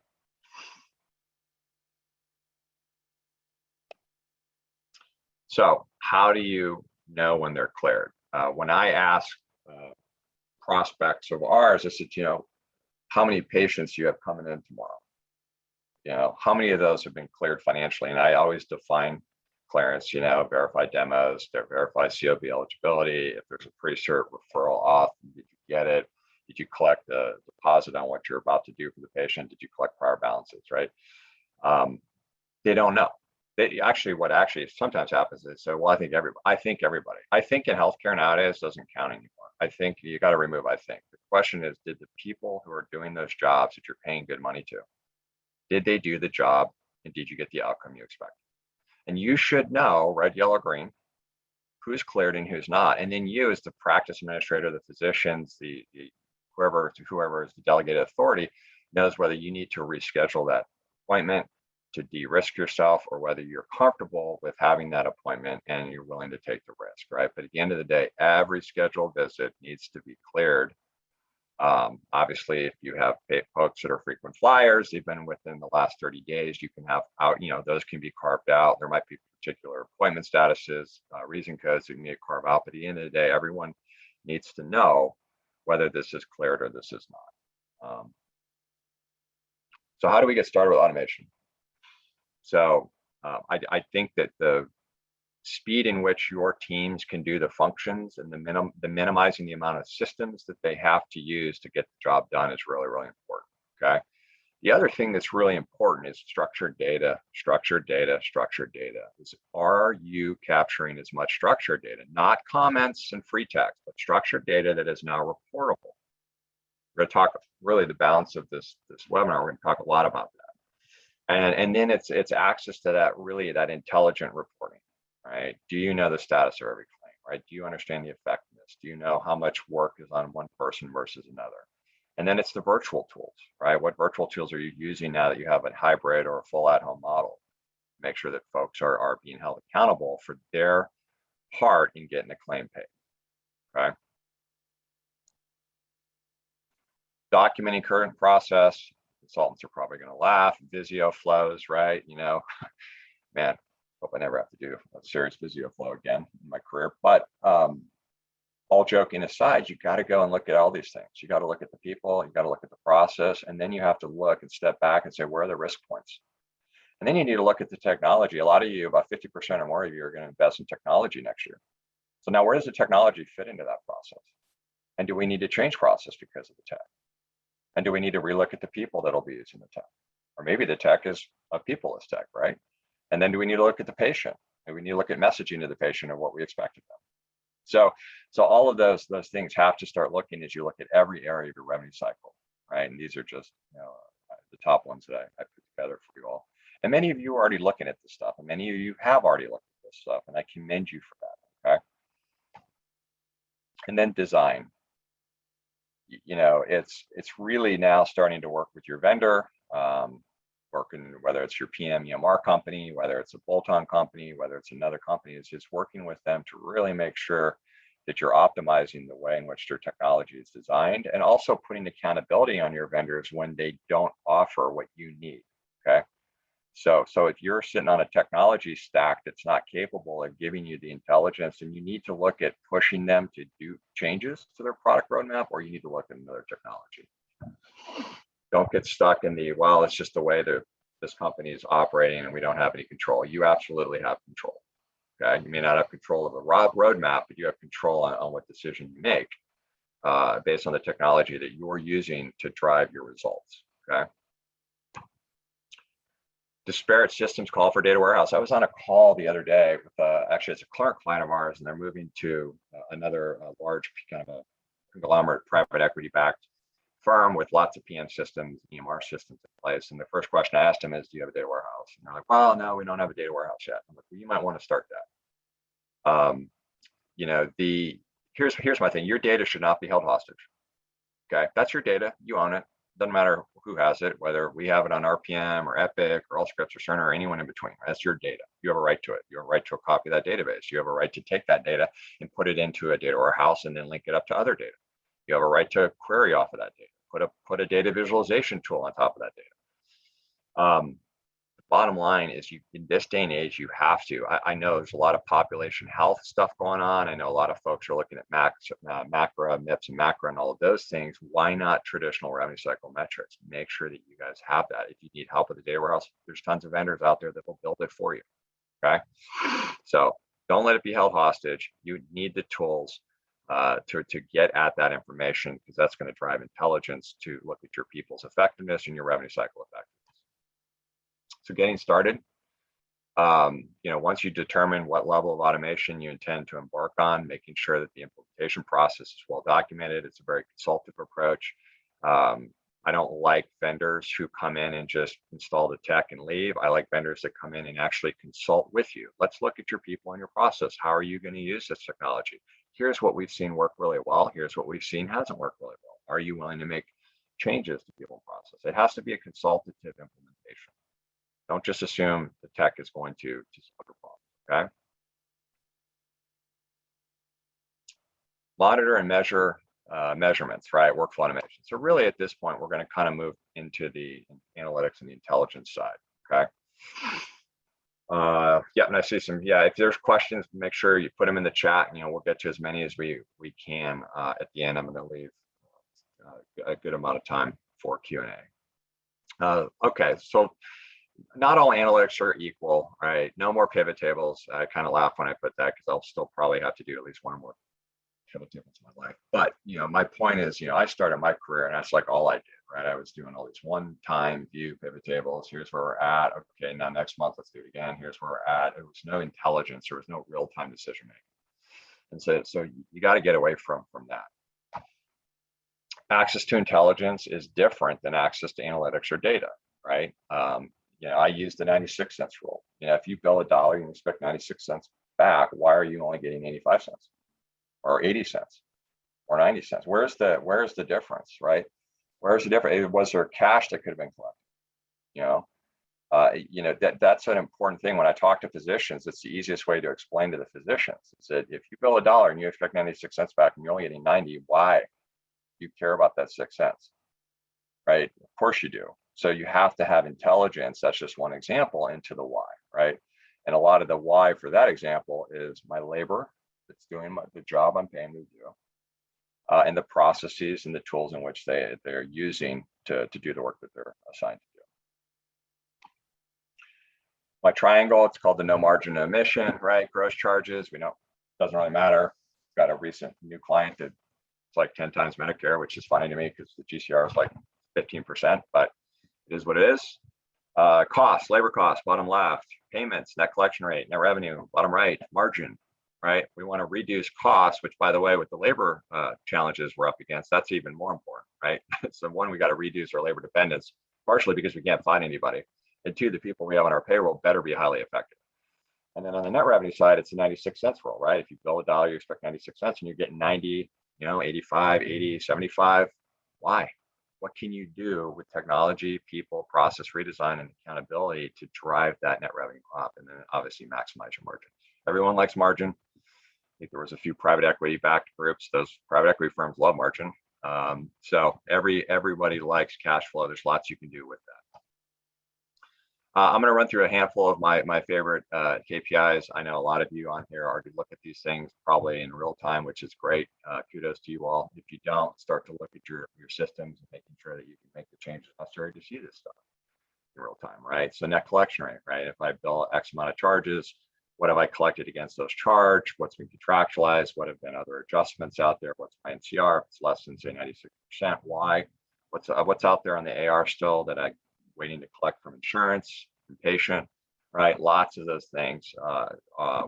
So how do you know when they're cleared? When I ask prospects of ours, I said, how many patients you have coming in tomorrow? How many of those have been cleared financially? And I always define clearance, verify demos, verify COB eligibility. If there's a pre-cert referral auth, did you get it? Did you collect the deposit on what you're about to do for the patient? Did you collect prior balances, right? They don't know. What sometimes happens is, so, well, I think everybody. I think in healthcare nowadays doesn't count anymore. I think you got to remove I think. The question is, did the people who are doing those jobs that you're paying good money to, did they do the job and did you get the outcome you expected? And you should know, red, yellow, green, who's cleared and who's not. And then you, as the practice administrator, the physicians, the whoever is the delegated authority, knows whether you need to reschedule that appointment to de-risk yourself, or whether you're comfortable with having that appointment and you're willing to take the risk, right? But at the end of the day, every scheduled visit needs to be cleared. Obviously, if you have folks that are frequent flyers, they've been within the last 30 days, you can have out, those can be carved out. There might be particular appointment statuses, reason codes that you need to carve out. But at the end of the day, everyone needs to know whether this is cleared or this is not. So how do we get started with automation? So I think that the speed in which your teams can do the functions and the minimizing the amount of systems that they have to use to get the job done is really, really important, okay? The other thing that's really important is structured data. Are you capturing as much structured data, not comments and free text, but structured data that is now reportable? We're going to talk really the balance of this webinar. We're going to talk a lot about that. And then it's access to that intelligent reporting, right? Do you know the status of every claim, right? Do you understand the effectiveness? Do you know how much work is on one person versus another? And then it's the virtual tools, right? What virtual tools are you using now that you have a hybrid or a full at-home model? Make sure that folks are being held accountable for their part in getting a claim paid, okay? Documenting current process. Consultants are probably going to laugh. Visio flows, right? You know, man, hope I never have to do a serious Visio flow again in my career. But all joking aside, you got to go and look at all these things. You got to look at the people, you got to look at the process, and then you have to look and step back and say, where are the risk points? And then you need to look at the technology. A lot of you, about 50% or more of you, are going to invest in technology next year. So now where does the technology fit into that process? And do we need to change process because of the tech? And do we need to relook at the people that'll be using the tech? Or maybe the tech is a peopless tech, right? And then do we need to look at the patient? And we need to look at messaging to the patient of what we expect of them. So all of those things have to start looking as you look at every area of your revenue cycle, right? And these are just, you know, the top ones that I put together for you all. And many of you are already looking at this stuff, and many of you have already looked at this stuff, and I commend you for that, okay? And then design. You know, it's really now starting to work with your vendor, working, whether it's your PM EMR company, whether it's a bolt-on company, whether it's another company, is just working with them to really make sure that you're optimizing the way in which their technology is designed, and also putting accountability on your vendors when they don't offer what you need, okay? So if you're sitting on a technology stack that's not capable of giving you the intelligence, and you need to look at pushing them to do changes to their product roadmap, or you need to look at another technology. Don't get stuck in the, well, it's just the way that this company is operating and we don't have any control. You absolutely have control, okay? You may not have control of the roadmap, but you have control on what decision you make based on the technology that you're using to drive your results, okay? Disparate systems call for data warehouse. I was on a call the other day with, actually it's a current client of ours, and they're moving to another large kind of a conglomerate private equity backed firm with lots of PM systems, EMR systems in place. And the first question I asked them is, do you have a data warehouse? And they're like, well, no, we don't have a data warehouse yet. I'm like, well, you might want to start that. You know, here's my thing. Your data should not be held hostage. Okay, that's your data. You own it. Doesn't matter who has it, whether we have it on RPM or Epic or Allscripts or Cerner or anyone in between. That's your data. You have a right to it. You have a right to a copy of that database. You have a right to take that data and put it into a data warehouse and then link it up to other data. You have a right to query off of that data. Put a data visualization tool on top of that data. The bottom line is, in this day and age, you have to. I know there's a lot of population health stuff going on. I know a lot of folks are looking at macro, MIPS, and macro, and all of those things. Why not traditional revenue cycle metrics? Make sure that you guys have that. If you need help with the data warehouse, there's tons of vendors out there that will build it for you. Okay, so don't let it be held hostage. You need the tools to get at that information, because that's going to drive intelligence to look at your people's effectiveness and your revenue cycle effectiveness. So getting started, you know, once you determine what level of automation you intend to embark on, making sure that the implementation process is well documented. It's a very consultative approach. I don't like vendors who come in and just install the tech and leave. I like vendors that come in and actually consult with you. Let's look at your people and your process. How are you going to use this technology? Here's what we've seen work really well. Here's what we've seen hasn't worked really well. Are you willing to make changes to people and process? It has to be a consultative implementation. Don't just assume the tech is going to solve your problem, okay? Monitor and measure measurements, right? Workflow automation. So really at this point, we're going to kind of move into the analytics and the intelligence side, okay? Yeah, and I see some, yeah, if there's questions, make sure you put them in the chat, and, you know, we'll get to as many as we can. At the end, I'm going to leave a good amount of time for Q&A. Okay, so not all analytics are equal, right? No more pivot tables. I kind of laugh when I put that, because I'll still probably have to do at least one more pivot tables in my life. But, you know, my point is, you know, I started my career and that's like all I did, right? I was doing all these one-time view pivot tables. Here's where we're at. Okay, now next month, let's do it again. Here's where we're at. There was no intelligence. There was no real-time decision making. And so you got to get away from that. Access to intelligence is different than access to analytics or data, right? You know, I use the 96 cents rule. You know, if you bill $1, you expect 96 cents back. Why are you only getting 85 cents or 80 cents or 90 cents? Where's the difference, right? Where's the difference? Was there cash that could have been collected? That's an important thing when I talk to physicians. It's the easiest way to explain to the physicians. Is that if you bill $1 and you expect 96 cents back and you're only getting 90, why? You care about that 6 cents, right? Of course you do. So you have to have intelligence. That's just one example into the why, right? And a lot of the why for that example is my labor that's doing the job I'm paying to do, and the processes and the tools in which they're using to do the work that they're assigned to do. My triangle, it's called the no margin of omission, right? Gross charges, we know, doesn't really matter. Got a recent new client that it's like 10 times Medicare, which is funny to me because the GCR is like 15%, but it is what it is. Costs, labor costs, bottom left, payments, net collection rate, net revenue, bottom right, margin, right? We want to reduce costs, which by the way, with the labor challenges we're up against, that's even more important, right? So one, we got to reduce our labor dependence, partially because we can't find anybody. And two, the people we have on our payroll better be highly effective. And then on the net revenue side, it's a 96 cents rule, right? If you bill $1, you expect 96 cents and you're getting 90, 85, 80, 75. Why? What can you do with technology, people, process redesign, and accountability to drive that net revenue up and then obviously maximize your margin? Everyone likes margin. I think there was a few private equity backed groups. Those private equity firms love margin. So everybody likes cash flow. There's lots you can do with that. I'm going to run through a handful of my favorite KPIs. I know a lot of you on here already look at these things probably in real time, which is great. Kudos to you all. If you don't, start to look at your systems and making sure that you can make the changes necessary to see this stuff in real time, right? So net collection rate, right? If I bill X amount of charges, what have I collected against those charges? What's been contractualized? What have been other adjustments out there? What's my NCR? If it's less than say 96%, why? What's out there on the AR still that I waiting to collect from insurance, from patient, right? Lots of those things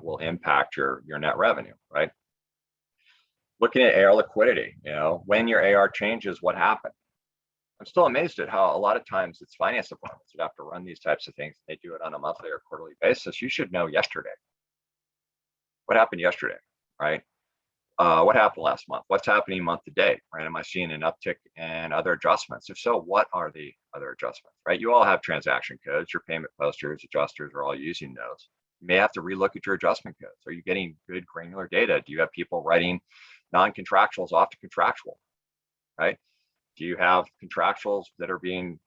will impact your net revenue, right? Looking at AR liquidity, when your AR changes, what happened? I'm still amazed at how a lot of times it's finance departments that have to run these types of things. They do it on a monthly or quarterly basis. You should know yesterday. What happened yesterday, right? What happened last month? What's happening month to date, right? Am I seeing an uptick and other adjustments? If so, what are the other adjustments, right? You all have transaction codes. Your payment posters, adjusters are all using those. You may have to relook at your adjustment codes. Are you getting good granular data? Do you have people writing non-contractuals off to contractual, right? Do you have contractuals that are being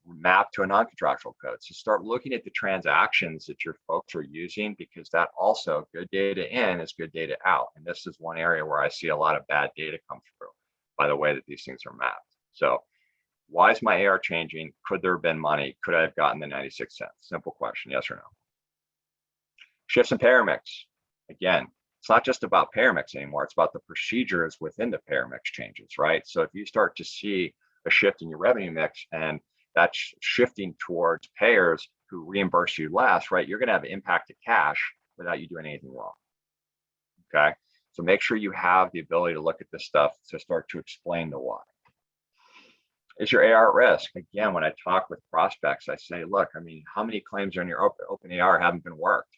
mapped to a non-contractual code? So start looking at the transactions that your folks are using, because that also, good data in is good data out. And this is one area where I see a lot of bad data come through by the way that these things are mapped. So why is my AR changing? Could there have been money? Could I have gotten the 96 cents? Simple question, yes or no. Shifts in payer mix. Again, it's not just about payer mix anymore. It's about the procedures within the payer mix changes, right? So if you start to see a shift in your revenue mix and that's shifting towards payers who reimburse you less, right? You're going to have impact to cash without you doing anything wrong. Okay. So make sure you have the ability to look at this stuff to start to explain the why. Is your AR at risk? Again, when I talk with prospects, I say, look, how many claims on your open AR haven't been worked?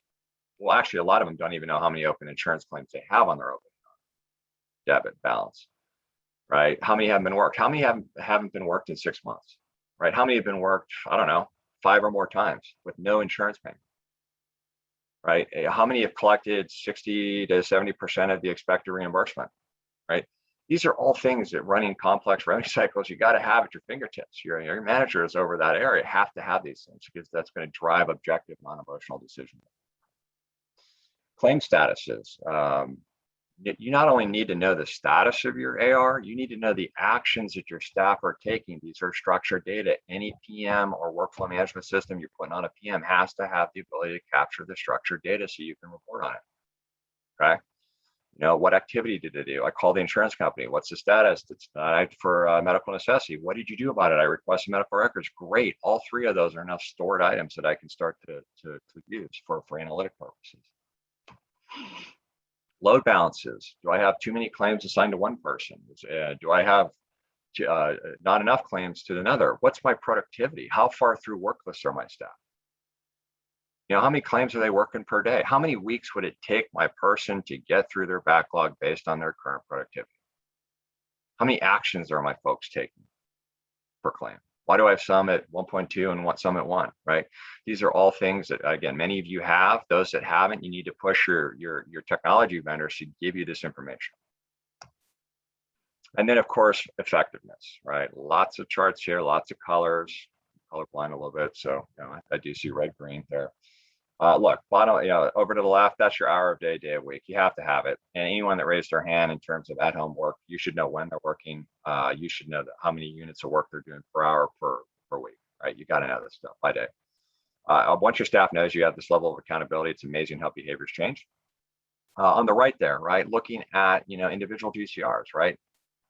Well, actually, a lot of them don't even know how many open insurance claims they have on their open debit balance. Right? How many haven't been worked? How many haven't been worked in 6 months? Right? How many have been worked, I don't know, 5 or more times with no insurance payment? Right? How many have collected 60 to 70% of the expected reimbursement? Right? These are all things that running complex revenue cycles, you got to have at your fingertips. Your managers over that area have to have these things because that's going to drive objective, non-emotional decision. Claim statuses. You not only need to know the status of your AR, you need to know the actions that your staff are taking. These are structured data. Any PM or workflow management system you're putting on a PM has to have the ability to capture the structured data so you can report on it. Okay. What activity did they do? I called the insurance company. What's the status? It's denied for medical necessity. What did you do about it? I requested medical records. Great. All 3 of those are now stored items that I can start to use for analytic purposes. Load balances. Do I have too many claims assigned to one person? Do I have not enough claims to another? What's my productivity? How far through work lists are my staff? How many claims are they working per day? How many weeks would it take my person to get through their backlog based on their current productivity? How many actions are my folks taking? per claim? Why do I have some at 1.2 and some at 1, right? These are all things that, again, many of you have. Those that haven't, you need to push your technology vendors to give you this information. And then, of course, effectiveness, right? Lots of charts here, lots of colors, colorblind a little bit. So, I do see red, green there. Look, bottom, over to the left, that's your hour of day of week. You have to have it. And anyone that raised their hand in terms of at-home work, you should know when they're working. You should know how many units of work they're doing per hour per week, right? You got to know this stuff by day. Once your staff knows you have this level of accountability, it's amazing how behaviors change. On the right there, right, looking at, individual GCRs, right?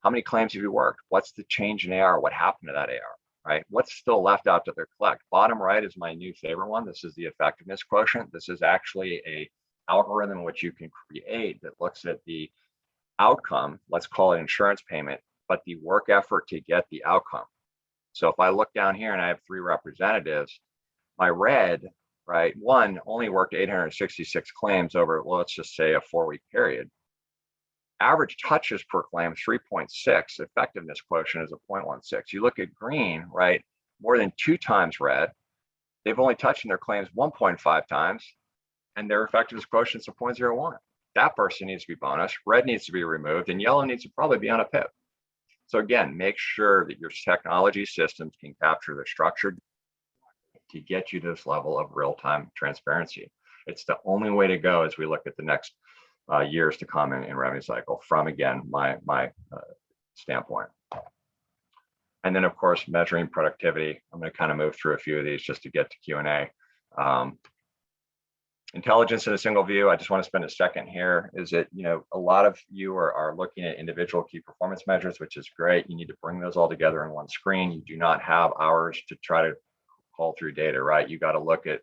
How many claims have you worked? What's the change in AR? What happened to that AR? Right? What's still left out to their collect? Bottom right is my new favorite one. This is the effectiveness quotient. This is actually a algorithm which you can create that looks at the outcome, let's call it insurance payment, but the work effort to get the outcome. So if I look down here and I have 3 representatives, my red, right, one only worked 866 claims over, well, let's just say a 4-week period. Average touches per claim, 3.6. Effectiveness quotient is a 0.16. You look at green, right? More than 2 times red. They've only touched in their claims 1.5 times, and their effectiveness quotient is a 0.01. That person needs to be bonus. Red needs to be removed, and yellow needs to probably be on a PIP. So again, make sure that your technology systems can capture the structured to get you this level of real-time transparency. It's the only way to go as we look at the next years to come in revenue cycle from, again, my standpoint. And then, of course, measuring productivity. I'm going to kind of move through a few of these just to get to Q&A. Intelligence in a single view. I just want to spend a second here. Is that, a lot of you are looking at individual key performance measures, which is great. You need to bring those all together in one screen. You do not have hours to try to call through data, right? You got to look at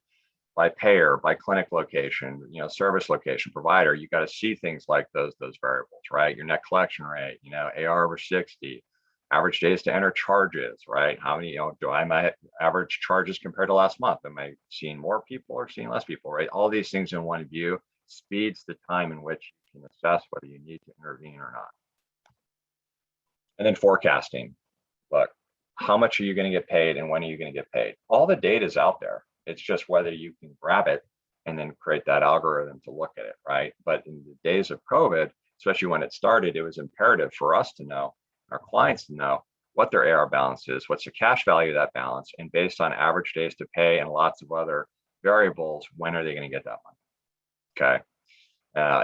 by payer, by clinic location, service location, provider. You got to see things like those variables, right? Your net collection rate, AR over 60, average days to enter charges, right? How many, do I my average charges compared to last month? Am I seeing more people or seeing less people, right? All these things in one view speeds the time in which you can assess whether you need to intervene or not. And then forecasting. Look, how much are you going to get paid and when are you going to get paid? All the data is out there. It's just whether you can grab it and then create that algorithm to look at it, right? But in the days of COVID, especially when it started, it was imperative for us to know, our clients to know what their AR balance is, what's the cash value of that balance, and based on average days to pay and lots of other variables, when are they going to get that money? Okay.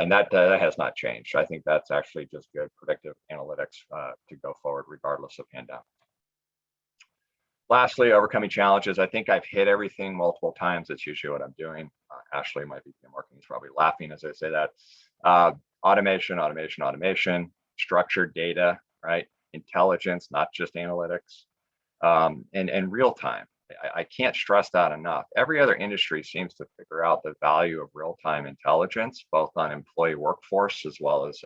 And that has not changed. I think that's actually just good predictive analytics to go forward regardless of pandemic. Lastly, overcoming challenges. I think I've hit everything multiple times. That's usually what I'm doing. Ashley, my VP of marketing, is probably laughing as I say that. Automation, structured data, right? Intelligence, not just analytics, and real time. I can't stress that enough. Every other industry seems to figure out the value of real-time intelligence, both on employee workforce as well as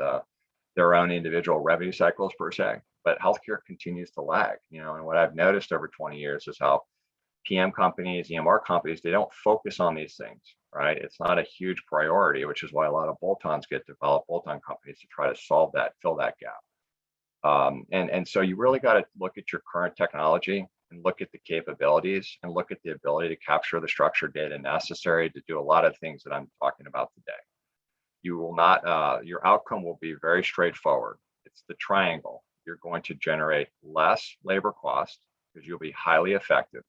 their own individual revenue cycles per se. But healthcare continues to lag, and what I've noticed over 20 years is how PM companies, EMR companies, they don't focus on these things, right? It's not a huge priority, which is why a lot of bolt-ons get developed, bolt-on companies to try to solve that, fill that gap. And so you really got to look at your current technology and look at the capabilities and look at the ability to capture the structured data necessary to do a lot of things that I'm talking about today. You will not, your outcome will be very straightforward. It's the triangle. You're going to generate less labor cost because you'll be highly effective,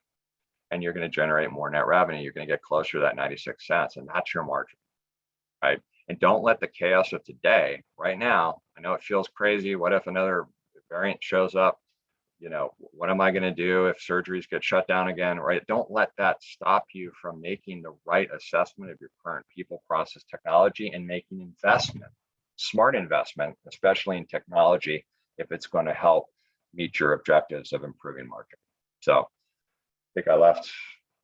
and you're going to generate more net revenue. You're going to get closer to that 96 cents, and that's your margin, right? And don't let the chaos of today, right now, I know it feels crazy. What if another variant shows up? What am I going to do if surgeries get shut down again, right? Don't let that stop you from making the right assessment of your current people, process, technology, and making investment, smart investment, especially in technology, if it's going to help meet your objectives of improving margin. So I think I left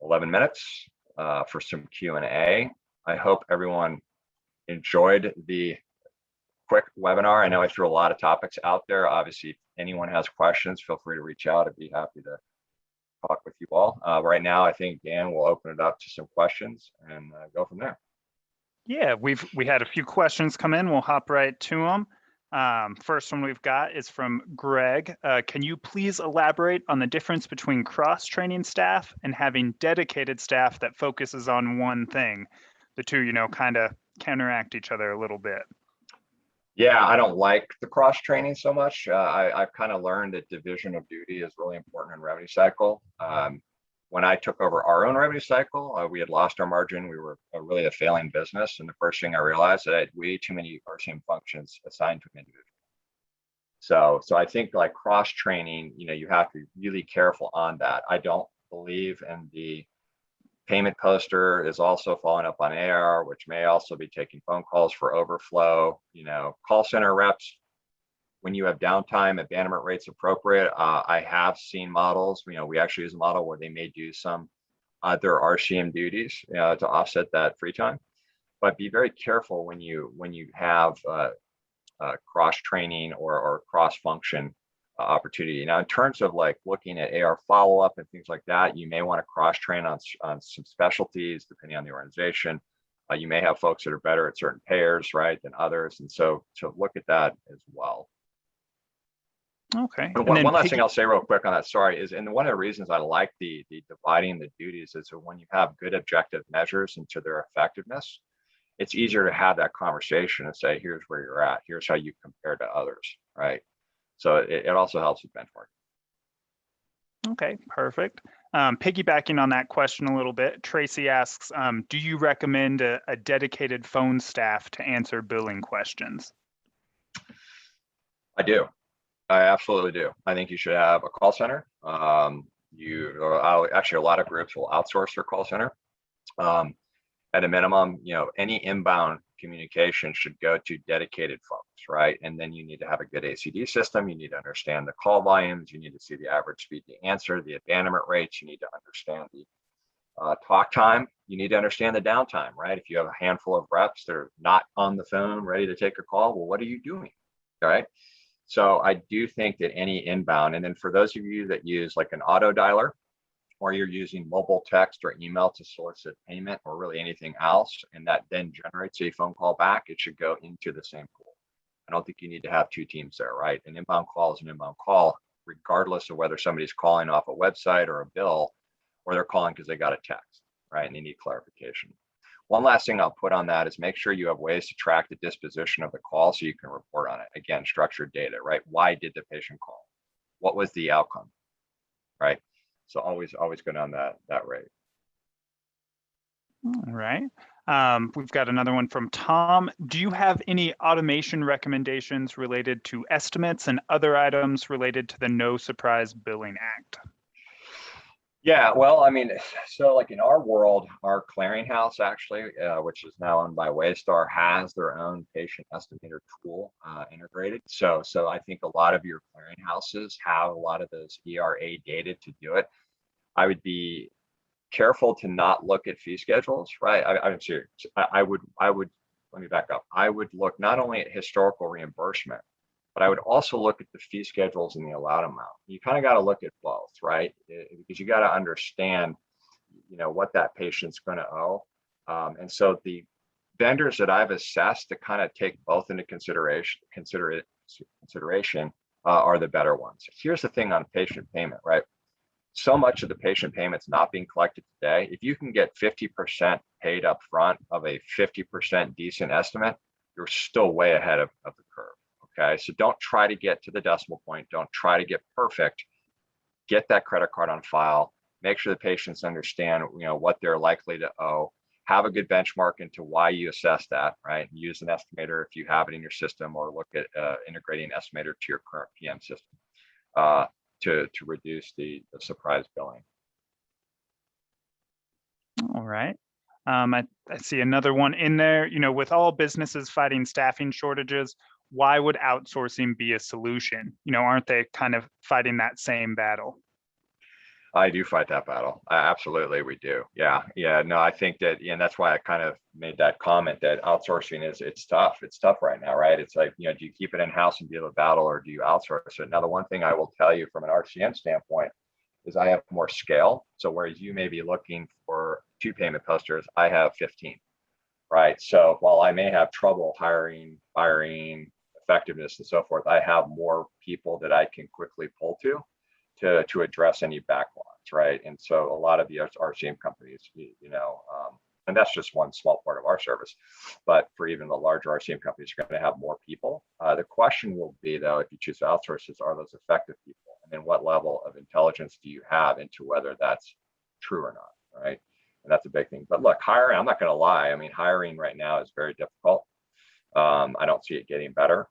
11 minutes for some Q&A. I hope everyone enjoyed the quick webinar. I know I threw a lot of topics out there. Obviously, if anyone has questions, feel free to reach out. I'd be happy to talk with you all. Right now, I think Dan will open it up to some questions and go from there. Yeah, we had a few questions come in. We'll hop right to them. First one we've got is from Greg. Can you please elaborate on the difference between cross-training staff and having dedicated staff that focuses on one thing? The two, kind of counteract each other a little bit. Yeah, I don't like the cross training so much. I've kind of learned that division of duty is really important in revenue cycle. When I took over our own revenue cycle, we had lost our margin. We were really a failing business. And the first thing I realized that I had way too many RCM functions assigned to an individual. So I think like cross training, you have to be really careful on that. I don't believe in the payment poster is also following up on AR, which may also be taking phone calls for overflow. Call center reps, when you have downtime, abandonment rates appropriate. I have seen models, we actually use a model where they may do some other RCM duties to offset that free time. But be very careful when you have cross training or cross function opportunity. Now, in terms of like looking at AR follow-up and things like that, you may want to cross train on some specialties depending on the organization. You may have folks that are better at certain payers, right, than others, and so to look at that as well. Okay. And one last thing I'll say real quick on that, sorry, is, and one of the reasons I like the dividing the duties is that when you have good objective measures into their effectiveness, it's easier to have that conversation and say, here's where you're at, here's how you compare to others, right? So it also helps with benchmarking. Okay, perfect. Piggybacking on that question a little bit, Tracy asks, do you recommend a dedicated phone staff to answer billing questions? I do. I absolutely do. I think you should have a call center. Actually, a lot of groups will outsource their call center. At a minimum, any inbound communication should go to dedicated folks, right? And then you need to have a good ACD system. You need to understand the call volumes. You need to see the average speed to answer, the abandonment rates. You need to understand the talk time. You need to understand the downtime, right? If you have a handful of reps that are not on the phone ready to take a call, well, what are you doing, all right? So I do think that any inbound, and then for those of you that use like an auto dialer, or you're using mobile text or email to solicit payment or really anything else, and that then generates a phone call back, it should go into the same pool. I don't think you need to have two teams there, right? An inbound call is an inbound call, regardless of whether somebody's calling off a website or a bill, or they're calling because they got a text, right? And they need clarification. One last thing I'll put on that is make sure you have ways to track the disposition of the call so you can report on it. Again, structured data, right? Why did the patient call? What was the outcome, right? So always go down that rate. All right. We've got another one from Tom. Do you have any automation recommendations related to estimates and other items related to the No Surprise Billing Act? Yeah, well, I mean, so like in our world, our clearinghouse actually, which is now owned by Waystar, has their own patient estimator tool integrated. So I think a lot of your clearinghouses have a lot of those ERA data to do it. I would be careful to not look at fee schedules, right? I'm serious. I would, let me back up. I would look not only at historical reimbursement, but I would also look at the fee schedules and the allowed amount. You kind of got to look at both, right? Because you got to understand, what that patient's going to owe. And so the vendors that I've assessed to kind of take both into consideration are the better ones. Here's the thing on patient payment, right? So much of the patient payment's not being collected today. If you can get 50% paid up front of a 50% decent estimate, you're still way ahead of the curve. Okay, so don't try to get to the decimal point. Don't try to get perfect. Get that credit card on file. Make sure the patients understand, what they're likely to owe. Have a good benchmark into why you assess that, right? Use an estimator if you have it in your system, or look at integrating an estimator to your current PM system to reduce the surprise billing. All right. I see another one in there. With all businesses fighting staffing shortages, why would outsourcing be a solution? Aren't they kind of fighting that same battle? I do fight that battle. Absolutely, we do. Yeah. No, I think that, and that's why I kind of made that comment that outsourcing it's tough. It's tough right now, right? It's like, do you keep it in house and deal with battle, or do you outsource it? Now, the one thing I will tell you from an RCM standpoint is I have more scale. So whereas you may be looking for 2 payment posters, I have 15. Right. So while I may have trouble hiring, firing, effectiveness and so forth, I have more people that I can quickly pull to address any backlogs, right? And so a lot of the RCM companies, and that's just one small part of our service, but for even the larger RCM companies, you're going to have more people. The question will be, though, if you choose to outsource, is are those effective people? And then what level of intelligence do you have into whether that's true or not, right? And that's a big thing. But look, hiring, I'm not going to lie. I mean, hiring right now is very difficult. I don't see it getting better.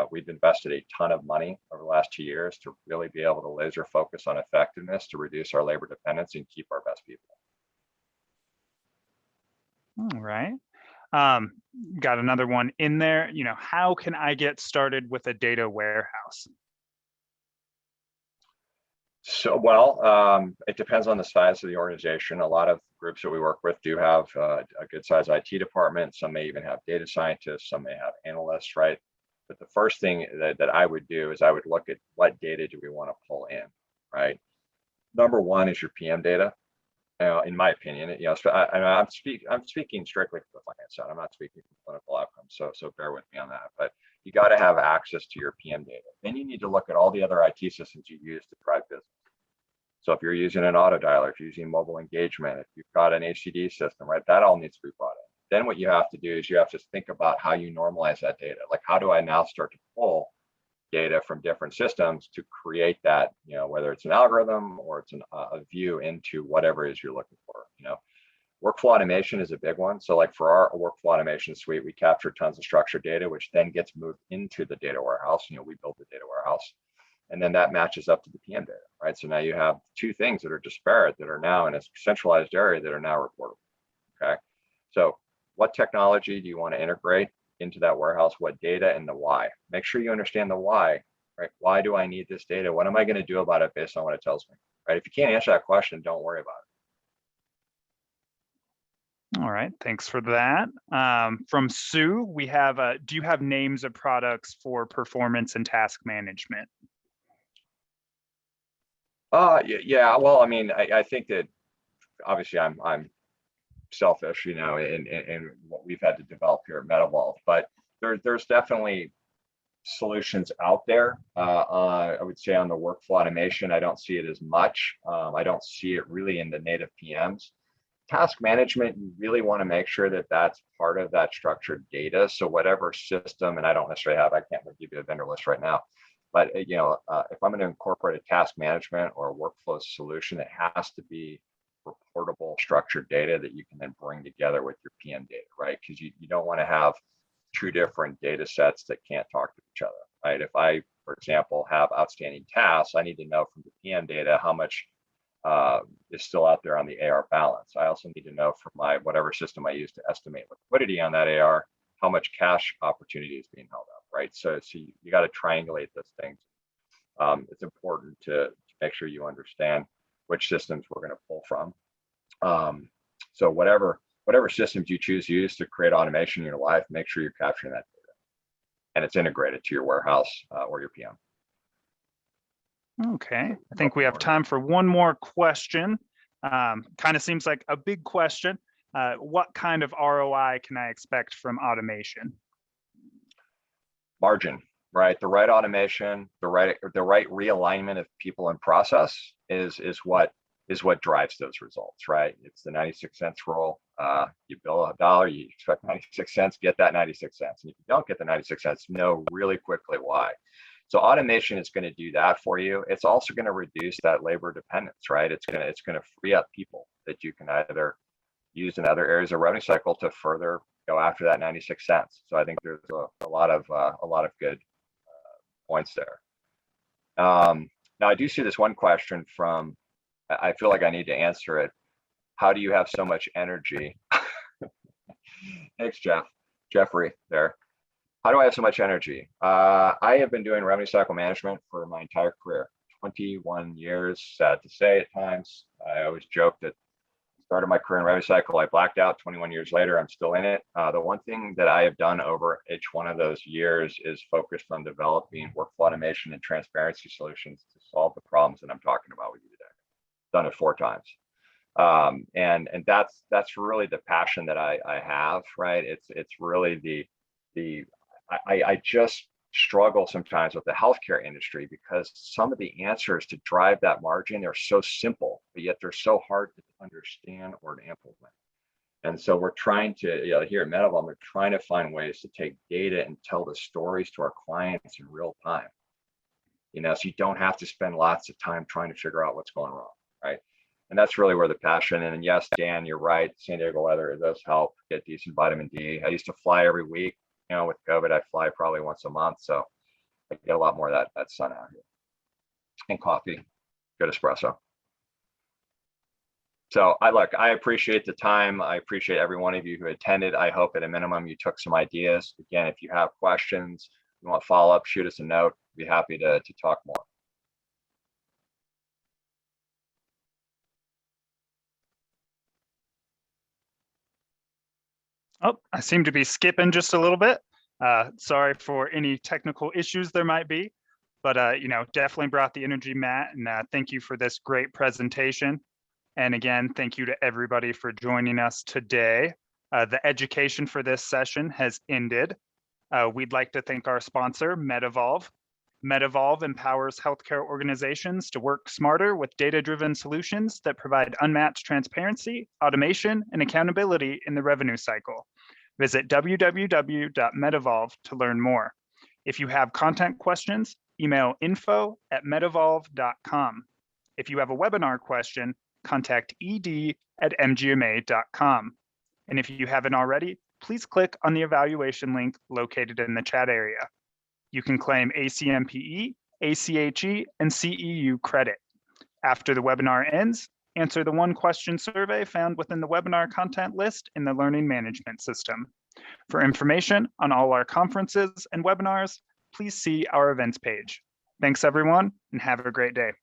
We've invested a ton of money over the last 2 years to really be able to laser focus on effectiveness to reduce our labor dependency and keep our best people. All right. Got another one in there. How can I get started with a data warehouse? So, well, it depends on the size of the organization. A lot of groups that we work with do have a good size IT department. Some may even have data scientists, some may have analysts, right? But the first thing that I would do is I would look at what data do we want to pull in, right? Number one is your PM data. In my opinion, I'm speaking strictly from the finance side. I'm not speaking from clinical outcomes, so bear with me on that. But you got to have access to your PM data. Then you need to look at all the other IT systems you use to drive business. So if you're using an auto dialer, if you're using mobile engagement, if you've got an HCD system, right, that all needs to be brought in. Then what you have to do is you have to think about how you normalize that data. Like, how do I now start to pull data from different systems to create that, whether it's an algorithm or it's a view into whatever it is you're looking for. Workflow automation is a big one. So like for our workflow automation suite, we capture tons of structured data, which then gets moved into the data warehouse. We build the data warehouse, and then that matches up to the PM data, right? So now you have two things that are disparate that are now in a centralized area that are now reportable. Okay. So what technology do you want to integrate into that warehouse? What data, and the why? Make sure you understand the why, right? Why do I need this data? What am I going to do about it based on what it tells me, right? If you can't answer that question, don't worry about it. All right, thanks for that. From Sue, we have, do you have names of products for performance and task management? Yeah, well, I mean, I think that obviously I'm selfish, and what we've had to develop here at MetaVault, but there's definitely solutions out there. I would say on the workflow automation, I don't see it as much. I don't see it really in the native PMs. Task management, you really want to make sure that that's part of that structured data. So whatever system, and I don't necessarily have, I can't give you a vendor list right now, but if I'm going to incorporate a task management or a workflow solution, it has to be reportable structured data that you can then bring together with your PM data, right? Because you don't want to have two different data sets that can't talk to each other, right? If I, for example, have outstanding tasks, I need to know from the PM data how much is still out there on the AR balance. I also need to know from my whatever system I use to estimate liquidity on that AR, how much cash opportunity is being held up, right? So you got to triangulate those things. It's important to make sure you understand which systems we're going to pull from. So whatever systems you choose to use to create automation in your life, make sure you're capturing that data and it's integrated to your warehouse or your PM. Okay, I think we have time for one more question. Kind of seems like a big question. What kind of ROI can I expect from automation? Margin, right? The right automation, the right realignment of people and process is what drives those results, right? It's the 96 cents rule. You bill $1, you expect 96 cents, get that 96 cents. And if you don't get the 96 cents, know really quickly why. So automation is going to do that for you. It's also going to reduce that labor dependence, right? It's going to free up people that you can either use in other areas of revenue cycle to further go after that 96 cents. So I think there's a lot of good points there. Now I do see this one question from, I feel like I need to answer it. How do you have so much energy? Thanks, Jeffrey there. How do I have so much energy? I have been doing revenue cycle management for my entire career, 21 years, sad to say at times. I always joke that I started my career in revenue cycle, I blacked out. 21 years later, I'm still in it. The one thing that I have done over each one of those years is focused on developing workflow automation and transparency solutions to solve the problems that I'm talking about with you today. Done it 4 times. And that's really the passion that I have, right? It's really I just struggle sometimes with the healthcare industry because some of the answers to drive that margin are so simple, but yet they're so hard to understand or to implement. And so we're trying to, here at Medival, we're trying to find ways to take data and tell the stories to our clients in real time. So you don't have to spend lots of time trying to figure out what's going wrong, right? And that's really where the passion. And yes, Dan, you're right. San Diego weather, it does help get decent vitamin D. I used to fly every week. With COVID, I fly probably once a month. So I get a lot more of that sun out here. And coffee, good espresso. So I appreciate the time. I appreciate every one of you who attended. I hope at a minimum you took some ideas. Again, if you have questions, you want follow-up, shoot us a note. Be happy to talk more. Oh, I seem to be skipping just a little bit. Sorry for any technical issues there might be, but definitely brought the energy, Matt, and thank you for this great presentation. And again, thank you to everybody for joining us today. The education for this session has ended. We'd like to thank our sponsor, Medival. Medival empowers healthcare organizations to work smarter with data-driven solutions that provide unmatched transparency, automation, and accountability in the revenue cycle. Visit www.medival to learn more. If you have content questions, email info@medival.com. If you have a webinar question, contact ed@mgma.com. And if you haven't already, please click on the evaluation link located in the chat area. You can claim ACMPE, ACHE, and CEU credit. After the webinar ends, answer the one-question survey found within the webinar content list in the Learning Management System. For information on all our conferences and webinars, please see our events page. Thanks, everyone, and have a great day.